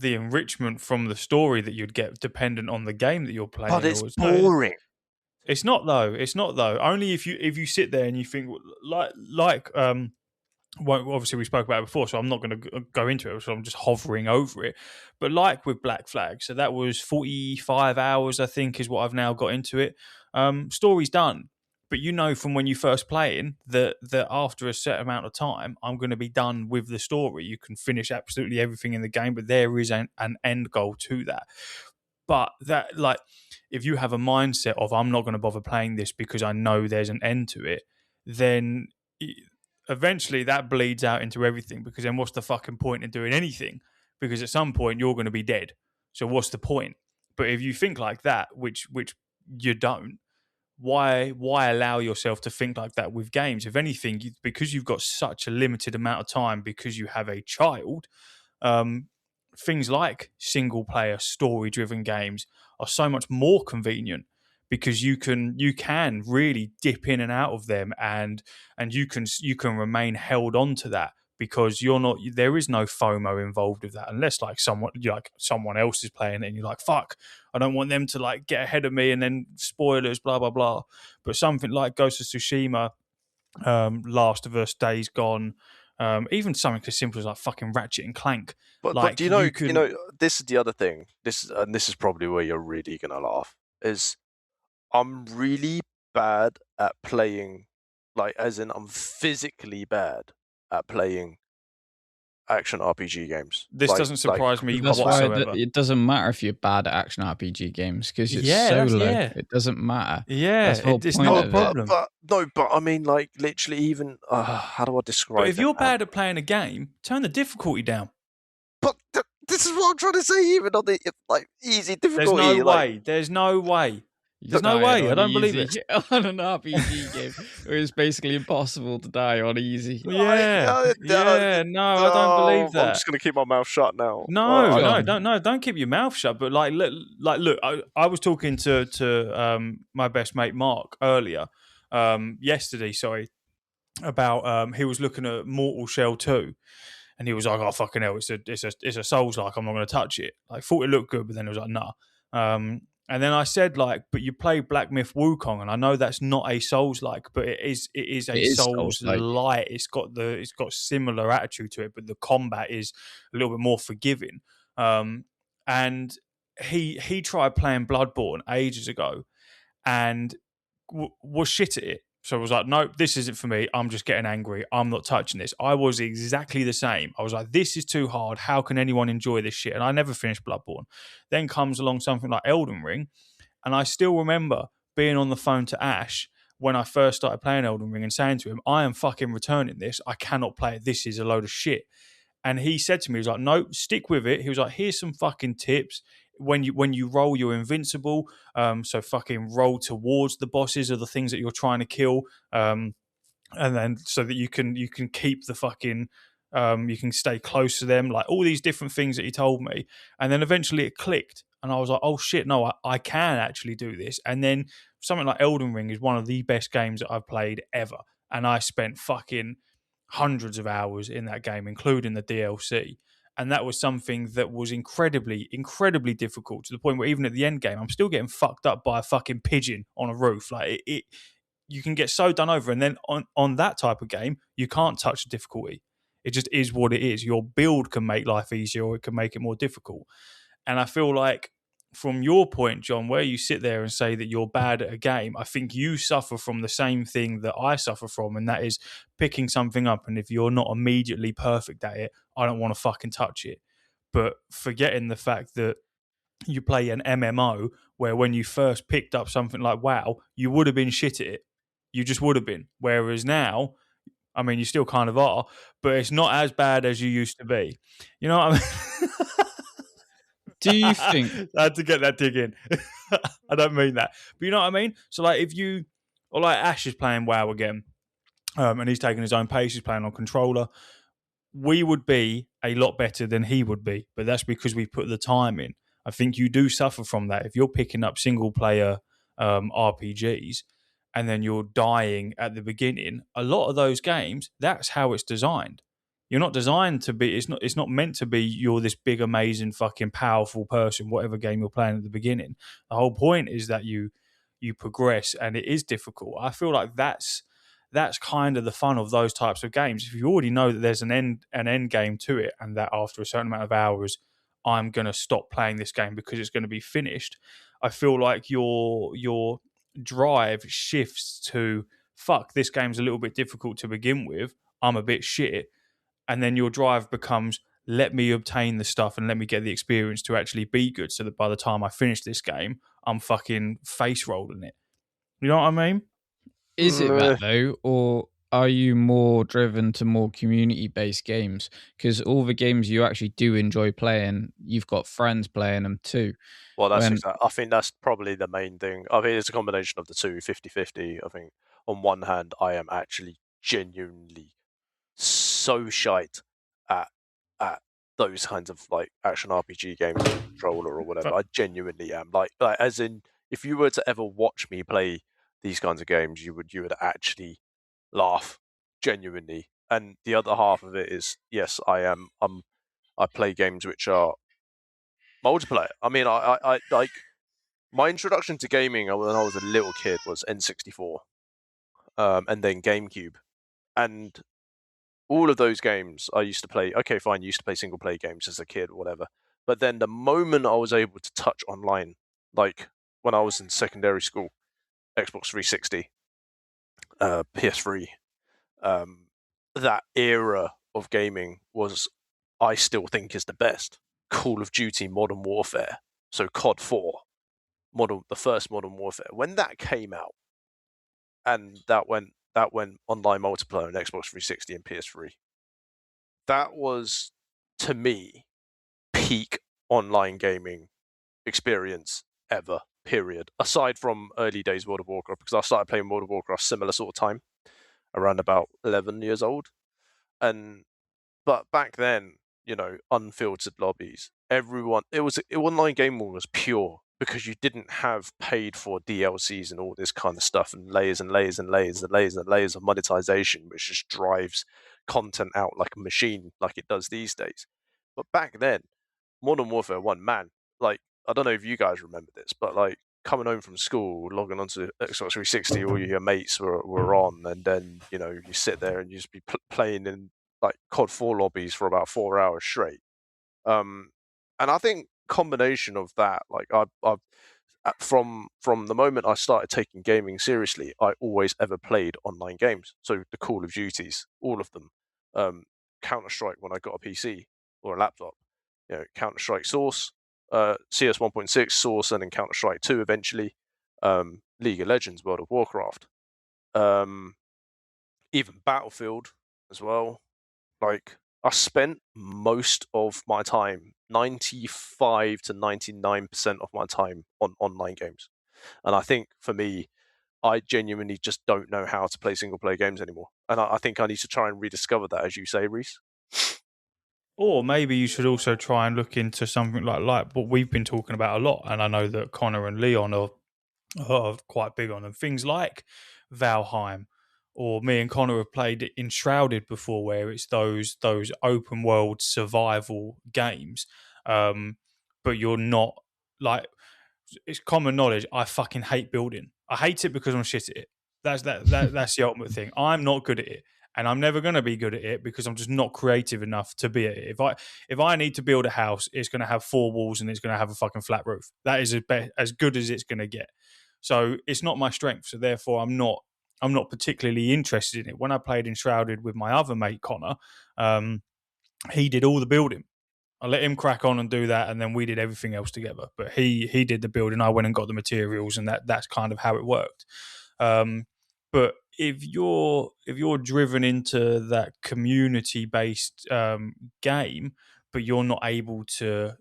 enrichment from the story that you'd get dependent on the game that you're playing. but it's or boring. It's not though. It's not though. Only if you sit there and you think well, obviously we spoke about it before, so I'm not going to go into it. So I'm just hovering over it. But like with Black Flag, so that was 45 hours, I think, is what I've now got into it. Story's done, but you know from when you first playing that after a set amount of time, I'm going to be done with the story. You can finish absolutely everything in the game, but there is an end goal to that. But that, like, if you have a mindset of I'm not going to bother playing this because I know there's an end to it, then eventually that bleeds out into everything. Because then what's the fucking point in doing anything? Because at some point you're going to be dead. So what's the point? But if you think like that, which you don't, why allow yourself to think like that with games? If anything, because you've got such a limited amount of time, because you have a child, um, things like single player story driven games are so much more convenient, because you can really dip in and out of them, and you can remain held on to that, because there is no FOMO involved with that, unless like someone else is playing it and you're like, fuck, I don't want them to like get ahead of me, and then spoilers, blah blah blah. But something like Ghost of Tsushima, Last of Us, Days Gone, even something as simple as like fucking Ratchet and Clank. But do you know, this is the other thing. This is probably where you're really gonna laugh. Is I'm really bad at playing, like, as in I'm physically bad at playing action RPG games. This doesn't surprise me That's whatsoever. why it doesn't matter if you're bad at action RPG games, because it's Yeah, solo. yeah. It doesn't matter. Yeah, That's the whole it's point not of a it. problem. But I mean, like, literally, even how do I describe? But if it, you're man? bad at playing a game, turn the difficulty down. But this is what I'm trying to say. Even on the like easy difficulty, There's no like, way. There's no way. You There's no die way. on I don't believe easy it. on an RPG game where it's basically impossible to die on easy. Yeah, yeah. No, I don't believe that. I'm just gonna keep my mouth shut now. No, don't keep your mouth shut. But like, look. I was talking to my best mate Mark earlier, yesterday. Sorry, about he was looking at Mortal Shell 2, and he was like, "Oh fucking hell, it's a Souls like. I'm not going to touch it." Like, thought it looked good, but then it was like, "Nah." And then I said, like, "But you play Black Myth Wukong, and I know that's not a Souls like, but it is a Souls light. It's got similar attitude to it, but the combat is a little bit more forgiving." And he tried playing Bloodborne ages ago, and was shit at it. So I was like, nope, this isn't for me. I'm just getting angry. I'm not touching this. I was exactly the same. I was like, this is too hard. How can anyone enjoy this shit? And I never finished Bloodborne. Then comes along something like Elden Ring. And I still remember being on the phone to Ash when I first started playing Elden Ring and saying to him, I am fucking returning this. I cannot play it. This is a load of shit. And he said to me, he was like, no, stick with it. He was like, here's some fucking tips. When you roll, you're invincible. So fucking roll towards the bosses or the things that you're trying to kill. and then so that you can keep the fucking you can stay close to them, like all these different things that he told me. And then eventually it clicked, and I was like, oh shit, no, I can actually do this. And then something like Elden Ring is one of the best games that I've played ever, and I spent fucking hundreds of hours in that game, including the DLC. And that was something that was incredibly, incredibly difficult, to the point where even at the end game, I'm still getting fucked up by a fucking pigeon on a roof. Like it you can get so done over. And then on that type of game, you can't touch the difficulty. It just is what it is. Your build can make life easier, or it can make it more difficult. And I feel like, from your point, John, where you sit there and say that you're bad at a game, I think you suffer from the same thing that I suffer from, and that is picking something up, and if you're not immediately perfect at it, I don't want to fucking touch it. But forgetting the fact that you play an MMO where when you first picked up something like WoW, you would have been shit at it. You just would have been. Whereas now, I mean, you still kind of are, but it's not as bad as you used to be. You know what I mean? Do you think? I had to get that dig in. I don't mean that, but you know what I mean. So, like, if you, or like Ash is playing WoW again, and he's taking his own pace, he's playing on controller, we would be a lot better than he would be, but that's because we put the time in. I think you do suffer from that if you're picking up single player RPGs and then you're dying at the beginning. A lot of those games, that's how it's designed. You're not designed to be. It's not meant to be. You're this big, amazing, fucking powerful person. Whatever game you're playing at the beginning, the whole point is that you progress, and it is difficult. I feel like that's kind of the fun of those types of games. If you already know that there's an end game to it, and that after a certain amount of hours, I'm going to stop playing this game because it's going to be finished, I feel like your drive shifts to, fuck, this game's a little bit difficult to begin with, I'm a bit shit, and then your drive becomes, let me obtain the stuff and let me get the experience to actually be good, so that by the time I finish this game, I'm fucking face rolling it. You know what I mean? Is it that though, or are you more driven to more community-based games? Because all the games you actually do enjoy playing, you've got friends playing them too. Well, that's exactly. I think that's probably the main thing. I mean, it's a combination of the two, 50-50. I think on one hand, I am actually genuinely so shite at those kinds of like action RPG games, on controller or whatever. I genuinely am. Like as in, if you were to ever watch me play these kinds of games, you would actually laugh genuinely. And the other half of it is, yes, I play games which are multiplayer. I mean, I like, my introduction to gaming when I was a little kid was N64, and then GameCube, and all of those games I used to play. Okay, fine, used to play single player games as a kid or whatever. But then the moment I was able to touch online, like when I was in secondary school, Xbox 360, PS3, that era of gaming was, I still think, is the best. Call of Duty Modern Warfare, so COD 4, the first Modern Warfare, when that came out, and that went online multiplayer on Xbox 360 and PS3. That was, to me, peak online gaming experience ever. Period. Aside from early days World of Warcraft, because I started playing World of Warcraft similar sort of time, around about 11 years old, but back then, unfiltered lobbies. Everyone, online gaming was pure because you didn't have paid for DLCs and all this kind of stuff, and layers and layers and layers and layers and layers of monetization, which just drives content out like a machine, like it does these days. But back then, Modern Warfare 1, man, like, I don't know if you guys remember this, but like coming home from school, logging onto Xbox 360, all your mates were on, and then you sit there and you just be playing in like COD 4 lobbies for about 4 hours straight. And I think combination of that, like I've from the moment I started taking gaming seriously, I always ever played online games. So the Call of Duties, all of them, Counter Strike when I got a PC or a laptop, Counter Strike Source, CS 1.6 Source, and then Counter Strike 2 eventually, League of Legends, World of Warcraft, even Battlefield as well. Like, I spent most of my time, 95 to 99% of my time, on online games. And I think for me, I genuinely just don't know how to play single player games anymore, and I think I need to try and rediscover that, as you say, Reese. Or maybe you should also try and look into something like what we've been talking about a lot, and I know that Connor and Leon are quite big on them. Things like Valheim, or me and Connor have played Enshrouded before, where it's those open world survival games, but you're not like, it's common knowledge. I fucking hate building. I hate it because I'm shit at it. That's the ultimate thing. I'm not good at it, and I'm never going to be good at it because I'm just not creative enough to be at it. If I need to build a house, it's going to have 4 walls and it's going to have a fucking flat roof. That is as good as it's going to get. So it's not my strength. So therefore, I'm not particularly interested in it. When I played Enshrouded with my other mate Connor, he did all the building. I let him crack on and do that, and then we did everything else together. But he did the building. I went and got the materials, and that's kind of how it worked. But if you're driven into that community based game, but you're not able to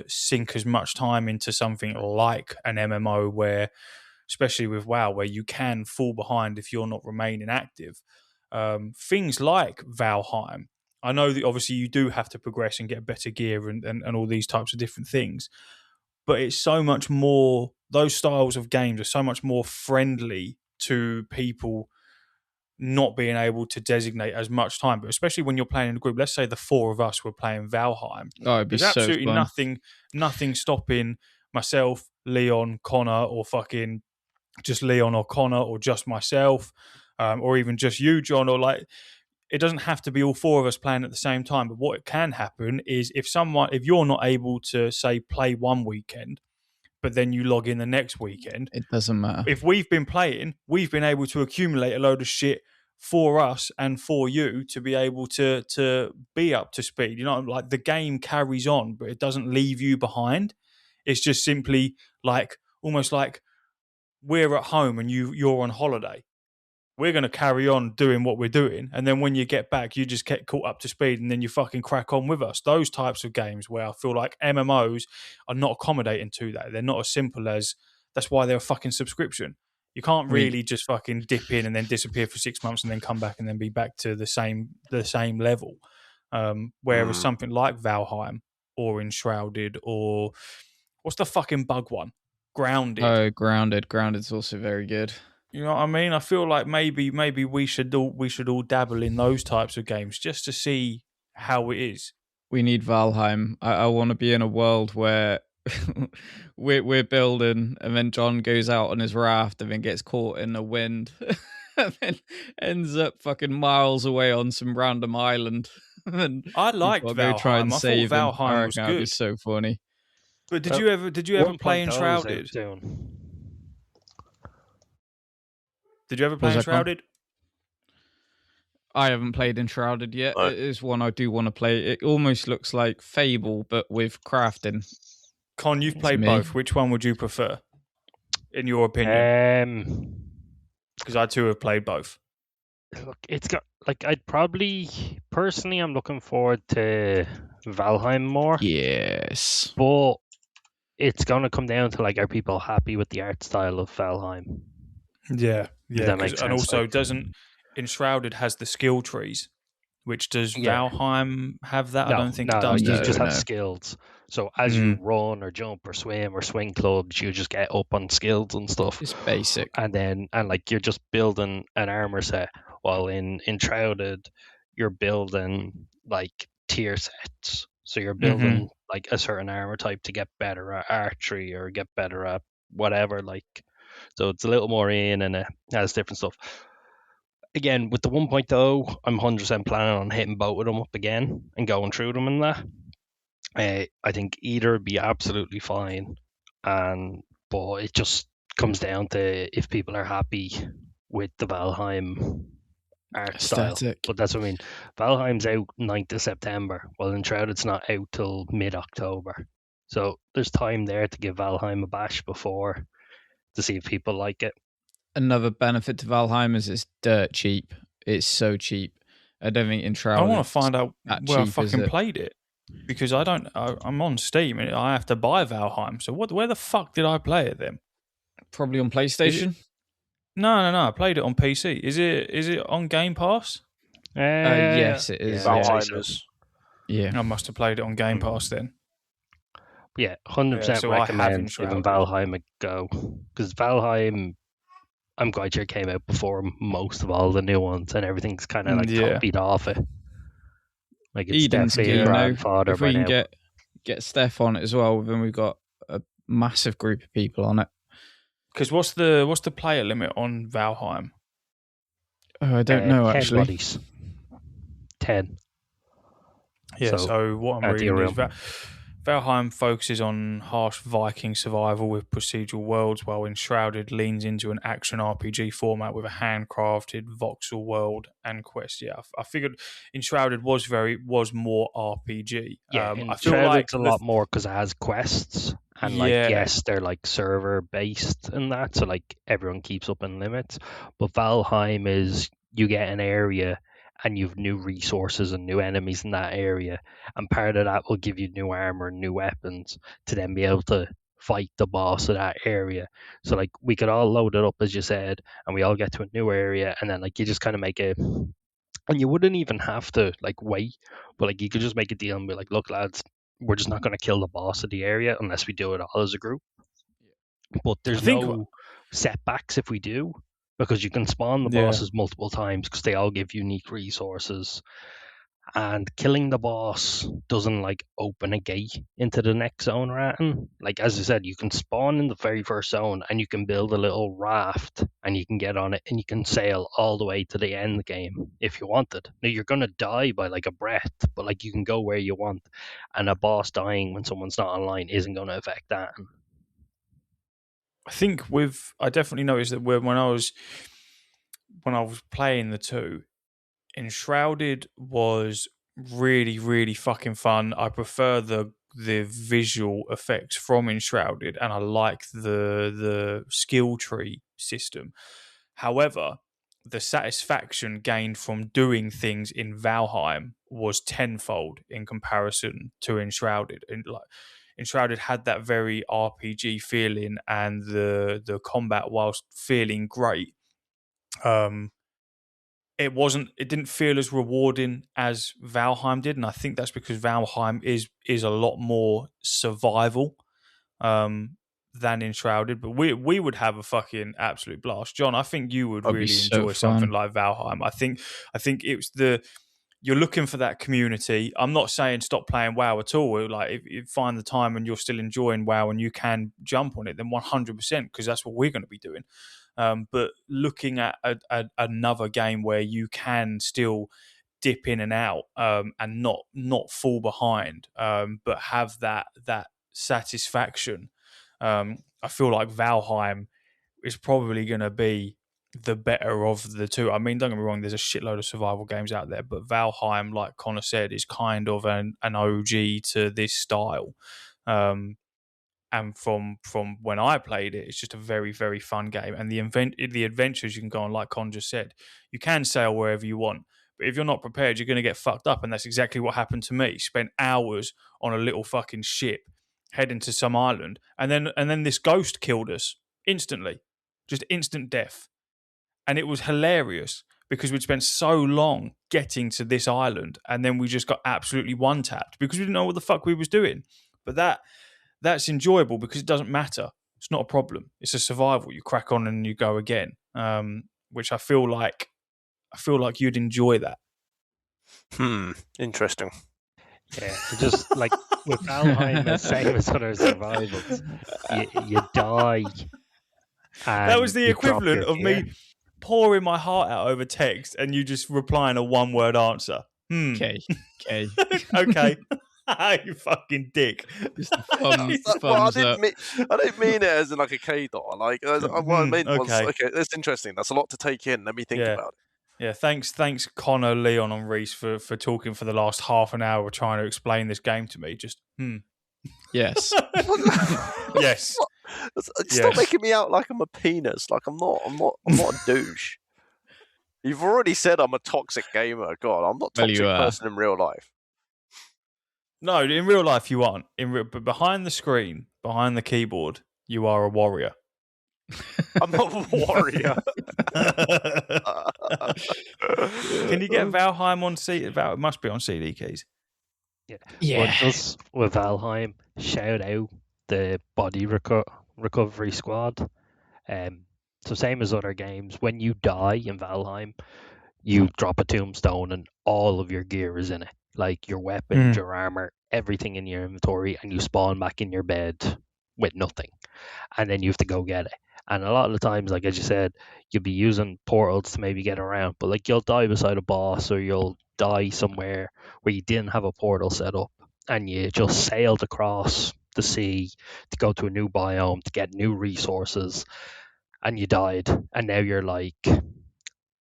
sink as much time into something like an MMO, where, especially with WoW, where you can fall behind if you're not remaining active, things like Valheim. I know that obviously you do have to progress and get better gear and all these types of different things, but it's so much more, those styles of games are so much more friendly to people not being able to designate as much time. But especially when you're playing in a group, let's say the 4 of us were playing Valheim. Oh, it'd be There's so absolutely fun. nothing stopping myself, Leon, Connor, or fucking just Leon or Connor, or just myself, or even just you, John, or like, it doesn't have to be all 4 of us playing at the same time. But what can happen is if you're not able to, say, play one weekend, but then you log in the next weekend, It doesn't matter. if we've been playing, we've been able to accumulate a load of shit for us and for you to be able to be up to speed. You know, like, the game carries on, but it doesn't leave you behind. It's just simply like, almost like we're at home and you're on holiday. We're going to carry on doing what we're doing, and then when you get back, you just get caught up to speed, and then you fucking crack on with us. Those types of games where I feel like MMOs are not accommodating to that. They're not as simple as, that's why they're a fucking subscription. You can't I mean- really just fucking dip in and then disappear for 6 months and then come back and then be back to the same level. Whereas something like Valheim or Enshrouded, or what's the fucking bug one? Grounded. Oh, Grounded. Grounded's also very good. You know what I mean? I feel like maybe we should all dabble in those types of games just to see how it is. We need Valheim. I want to be in a world where we're building, and then John goes out on his raft and then gets caught in the wind, and then ends up fucking miles away on some random island. And I liked we've got to go try and Valheim. I save thought him. Valheim was That'd be good. so funny. But did you ever play 1.0 is out Enshrouded? soon. Did you ever Was play that, Con? Enshrouded? I haven't played Enshrouded yet. No. It is one I do want to play. It almost looks like Fable, but with crafting. Con, you've It's played me. both. Which one would you prefer, in your opinion? Because I too have played both. Look, it's got, like, I'd probably personally, I'm looking forward to Valheim more, Yes. but it's gonna come down to, like, are people happy with the art style of Valheim? Yeah, yeah. that make And sense? also, Like, doesn't Enshrouded has the skill trees, which does Yeah. Valheim have that? I don't think no, it does. you does just it? have no. skills. So as you run or jump or swim or swing clubs, you just get up on skills and stuff. It's basic. And like, you're just building an armor set. While in Enshrouded, you're building like tier sets. So you're building like a certain armor type to get better at archery or get better at whatever. Like, so it's a little more in, and it has different stuff. Again, with the 1.0, I'm 100% planning on hitting both of them up again and going through them and that. I think either would be absolutely fine, but it just comes down to if people are happy with the Valheim art style. Aesthetic. But that's what I mean. Valheim's out 9th of September, while Enshrouded's not out till mid-October. So there's time there to give Valheim a bash before, to see if people like it. Another benefit to Valheim is it's dirt cheap. It's so cheap. I don't think I Enshrouded. want to find out that where I cheap, is fucking it? played it, because I'm on Steam and I have to buy Valheim. So where the fuck did I play it then? Probably on PlayStation. No. I played it on PC. Is it on Game Pass? Yes, it is. Yeah, I'd say Valheim so. is. Yeah. I must have played it on Game Pass then. Yeah, 100% So I have recommend giving Enshrouded. Valheim a go. Because Valheim, I'm quite sure, came out before most of all the new ones, and everything's kind of like Yeah. copied off it. Like it's Eden's definitely keen a though. grandfather If by we can now. get Steph on it as well, then we've got a massive group of people on it. Because what's the player limit on Valheim? Oh, I don't know 10 actually. bodies. 10. Yeah, So, so what I'm at the reading is room. Valheim focuses on harsh Viking survival with procedural worlds, while Enshrouded leans into an action RPG format with a handcrafted voxel world and quest. Yeah, I figured Enshrouded was more RPG. Yeah, I feel like Enshrouded's a lot more because it has quests. And like, Yeah. yes, they're like server based and that, so like everyone keeps up in limits. But Valheim is you get an area and you've new resources and new enemies in that area, and part of that will give you new armor and new weapons to then be able to fight the boss of that area. So like we could all load it up as you said, and we all get to a new area, and then like you just kind of make a, and you wouldn't even have to like wait, but like you could just make a deal and be like, look lads, we're just not going to kill the boss of the area unless we do it all as a group. But I there's think no setbacks if we do, because you can spawn the Yeah. bosses multiple times because they all give unique resources. And killing the boss doesn't like open a gate into the next zone or anything. Like as I said, you can spawn in the very first zone and you can build a little raft and you can get on it and you can sail all the way to the end game if you wanted. Now you're gonna die by like a breath, but like you can go where you want, and a boss dying when someone's not online isn't gonna affect that. I think I definitely noticed that when I was playing the two, Enshrouded was really, really fucking fun. I prefer the visual effects from Enshrouded, and I like the skill tree system. However, the satisfaction gained from doing things in Valheim was tenfold in comparison to Enshrouded. And like Enshrouded had that very RPG feeling, and the combat, whilst feeling great, it didn't feel as rewarding as Valheim did, and I think that's because Valheim is a lot more survival than Enshrouded. But we would have a fucking absolute blast, John. I think you would That'd be really so enjoy something fun. like Valheim. I think it's you're looking for that community. I'm not saying stop playing WoW at all. Like if you find the time and you're still enjoying WoW and you can jump on it, then 100%, because that's what we're going to be doing. But looking at another game where you can still dip in and out and not fall behind, but have that satisfaction. I feel like Valheim is probably going to be the better of the two. I mean, don't get me wrong, there's a shitload of survival games out there, but Valheim, like Connor said, is kind of an OG to this style. And from when I played it, it's just a very, very fun game. And the adventures you can go on, like Con just said, you can sail wherever you want. But if you're not prepared, you're going to get fucked up. And that's exactly what happened to me. Spent hours on a little fucking ship heading to some island. And then this ghost killed us instantly. Just instant death. And it was hilarious because we'd spent so long getting to this island, and then we just got absolutely one-tapped because we didn't know what the fuck we was doing. But that's enjoyable because it doesn't matter. It's not a problem. It's a survival. You crack on and you go again, which I feel like you'd enjoy that. Interesting. Yeah, just like with Valheim, the same as other survivals, you die. That was the you drop equivalent your of gear. me pouring my heart out over text and you just replying a one-word answer. Okay. Okay. You fucking dick. Just a thumbs Well, I up. didn't mean it as in like a K dot. Like what I meant was okay. That's interesting. That's a lot to take in. Let me think about it. Yeah, thanks, Connor, Leon, and Reese for talking for the last half an hour trying to explain this game to me. Just Yes. Yes. Stop making me out like I'm a penis. Like I'm not a douche. You've already said I'm a toxic gamer. God, I'm not a toxic person in real life. No, in real life you aren't. But behind the screen, behind the keyboard, you are a warrior. I'm a warrior. Can you get Valheim on CD? It must be on CD keys. Well, just with Valheim, shout out the body recovery squad. So same as other games, when you die in Valheim, you drop a tombstone and all of your gear is in it, like your weapons, your armor, everything in your inventory, and you spawn back in your bed with nothing, and then you have to go get it. And a lot of the times, like as you said, you'll be using portals to maybe get around, but like you'll die beside a boss or you'll die somewhere where you didn't have a portal set up, and you just sailed across the sea to go to a new biome to get new resources, and you died, and now you're like,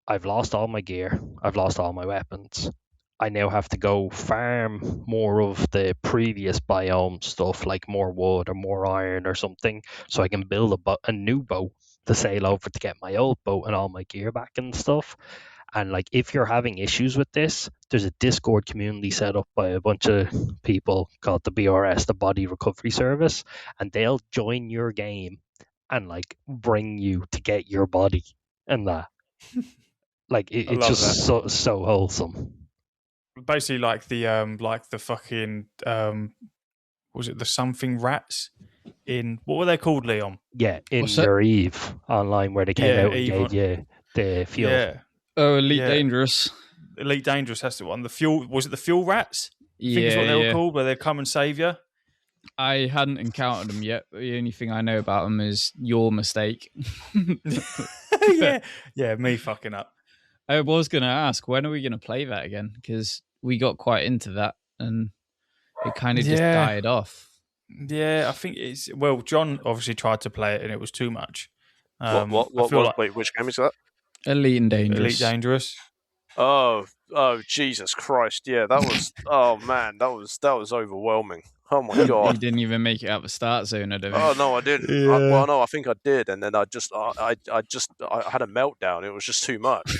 I've lost all my gear, I've lost all my weapons. I now have to go farm more of the previous biome stuff, like more wood or more iron or something, so I can build a new boat to sail over to get my old boat and all my gear back and stuff. And like, if you're having issues with this, there's a Discord community set up by a bunch of people called the BRS, the Body Recovery Service, and they'll join your game and like bring you to get your body and that. Like I it's love just so wholesome. Basically, like the fucking was it the something rats in what were they called, Leon? Yeah, in What's that? your Eve online where they came Yeah, out and gave Eve you the fuel. Yeah, Oh, Elite Yeah. Dangerous. Elite Dangerous. That's the one. The fuel was it the fuel rats? I think is Yeah, what they were yeah. called, where they come and save you. I hadn't encountered them yet. The only thing I know about them is your mistake. yeah, me fucking up. I was going to ask, when are we going to play that again? Because we got quite into that and it kind of just died off. Yeah, I think it's John obviously tried to play it and it was too much. Wait, which game is that? Elite and Dangerous. Elite Dangerous. Oh, Jesus Christ! Yeah, that was. Oh man, that was overwhelming. Oh my You god. didn't even make it out the start zone, I don't think. Oh no, I didn't. Yeah. No, I think I did, and then I had a meltdown. It was just too much.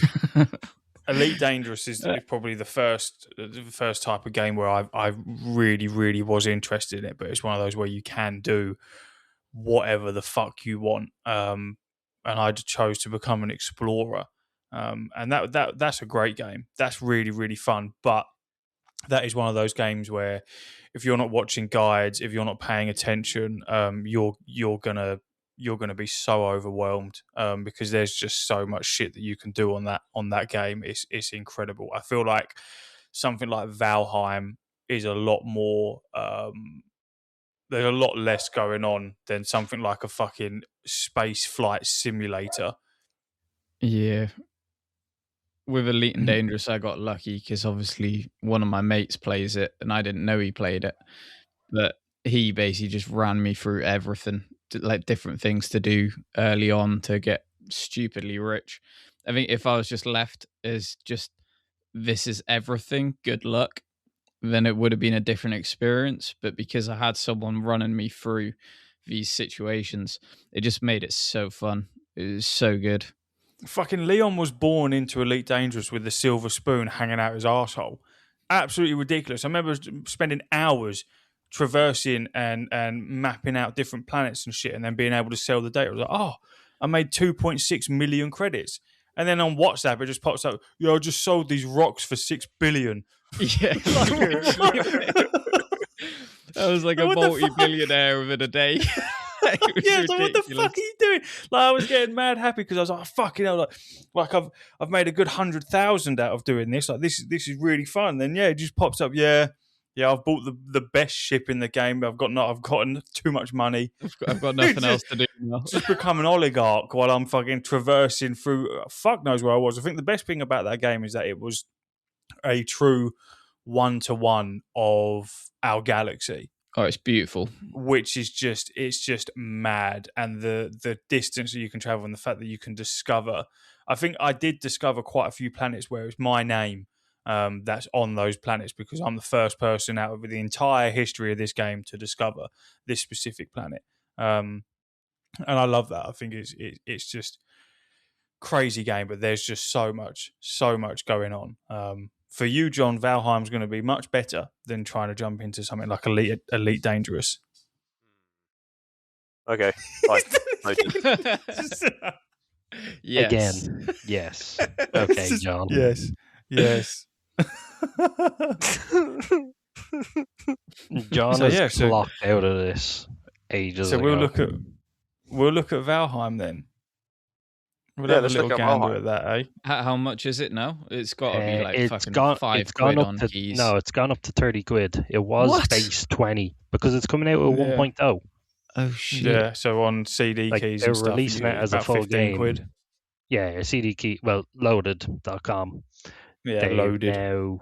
Elite Dangerous is probably the first type of game where I really, really was interested in it, but it's one of those where you can do whatever the fuck you want. And I chose to become an explorer. And that's a great game. That's really, really fun. But that is one of those games where if you're not watching guides, if you're not paying attention, you're gonna be so overwhelmed because there's just so much shit that you can do on that game. It's incredible. I feel like something like Valheim is a lot more. There's a lot less going on than something like a fucking space flight simulator. Yeah. With Elite and Dangerous, I got lucky because obviously one of my mates plays it and I didn't know he played it. But he basically just ran me through everything, like different things to do early on to get stupidly rich. I think if I was just left as just, this is everything, good luck, then it would have been a different experience. But because I had someone running me through these situations, it just made it so fun. It was so good. Fucking Leon was born into Elite Dangerous with the silver spoon hanging out his arsehole. Absolutely ridiculous. I remember spending hours traversing and mapping out different planets and shit and then being able to sell the data. I was like, oh, I made 2.6 million credits. And then on WhatsApp, it just pops up, I just sold these rocks for 6 billion. Yeah. I was like a multi-billionaire within a day. Yeah, so what the fuck are you doing? Like, I was getting mad happy because I was like, fucking hell, like I've made a good 100,000 out of doing this. Like this is really fun. Then it just pops up. Yeah, I've bought the best ship in the game. I've gotten too much money. I've got nothing else to do now. Just become an oligarch while I'm fucking traversing through. Fuck knows where I was. I think the best thing about that game is that it was a true 1-to-1 of our galaxy. Oh, it's beautiful. Which is just mad, and the distance that you can travel and the fact that you can discover. I think I did discover quite a few planets where it's my name that's on those planets because I'm the first person out of the entire history of this game to discover this specific planet. And I love that. I think it's just crazy game, but there's just so much going on. For you, John, Valheim's going to be much better than trying to jump into something like Elite Dangerous. Okay, fine. Noted. Yes. Again, yes. Okay, John. Yes. John So, is yeah, so- locked out of this ages So ago. we'll look at Valheim then. We'll Yeah, have a let's little look at gander Valheim. at that, eh? How much is it now? It's got to be like it's fucking gone. £5 It's gone up on to keys. no. It's gone up to 30 quid. It was What? base 20 because it's coming out with Yeah. 1.0. Oh shit! Yeah, so on CD Like keys they're and stuff, releasing it as a about full 15 game. quid. Yeah, CD key. Well, loaded.com. Yeah, They've loaded. now.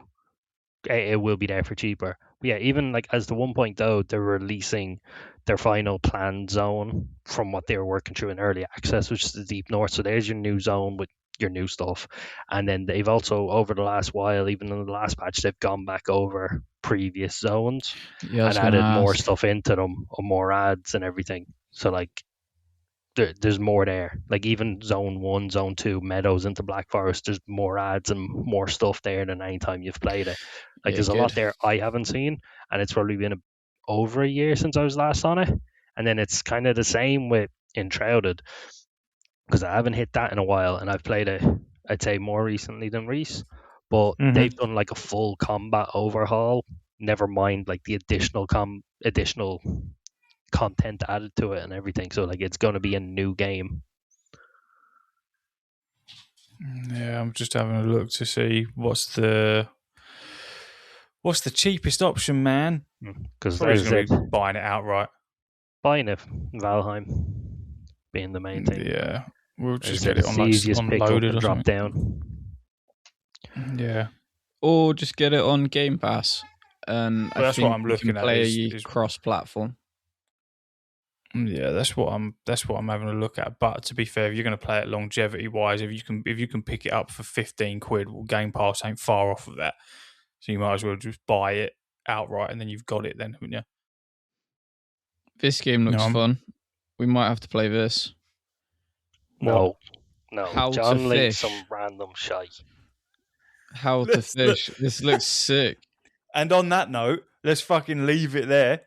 It will be there for cheaper. But yeah, even like as the 1.0, they're releasing their final planned zone from what they were working through in early access, which is the Deep North. So there's your new zone with your new stuff. And then they've also, over the last while, even in the last patch, they've gone back over previous zones Yeah, I was and gonna added more ask. stuff into them, or more ads and everything. So like there's more there. Like even zone 1, zone 2, meadows into Black Forest, there's more ads and more stuff there than any time you've played it. Like Yeah, there's a good. lot there I haven't seen, and it's probably been over a year since I was last on it. And then it's kind of the same with Enshrouded, because I haven't hit that in a while, and I've played it, I'd say, more recently than Reese. But they've done like a full combat overhaul. Never mind like the additional content added to it and everything. So like it's going to be a new game. Yeah, I'm just having a look to see what's the cheapest option, man. Because Probably as just I going to said, be buying it outright. buying it, Valheim being the main thing. Yeah, we'll As I just said, get it it's on the like easiest on pick up loaded and or drop something. down. Yeah, Or just get it on Game Pass, and Well, I that's what think I'm you looking can at play is- cross-platform. yeah, that's what I'm having a look at. But to be fair, if you're going to play it longevity wise, if you can pick it up for 15 quid, well, Game Pass ain't far off of that. So you might as well just buy it outright, and then you've got it then, haven't you? This game looks No, fun. We might have to play this. No. How to John linked fish. some random shite. How to Let's look- fish. This looks sick. And on that note, let's fucking leave it there.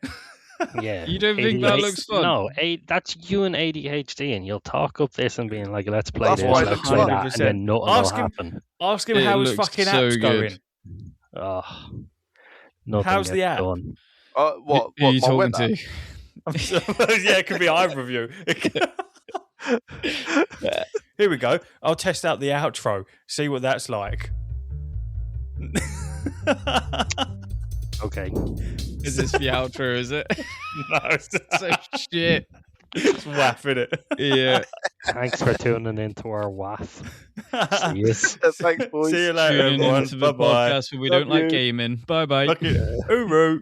Yeah. You don't think that looks fun? No, that's you and ADHD, and you'll talk up this and being like, let's play That's this, why it let's looks play fun. that, and then nothing Ask will him- happen. Ask him It how his looks fucking so app's good. going. Oh, nothing How's the gets app? done. What? Who are you My talking web to? app? Yeah, it could be either of you. Here we go. I'll test out the outro. See what that's like. Okay. Is this the outro, is it? No, it's So shit. It's waff, innit? Yeah. Thanks for tuning into our waff. See yous. Thanks, boys. See you later, Tuning everyone. into the Bye-bye. podcast where we Love don't like you. gaming. Bye bye. Look at Uru.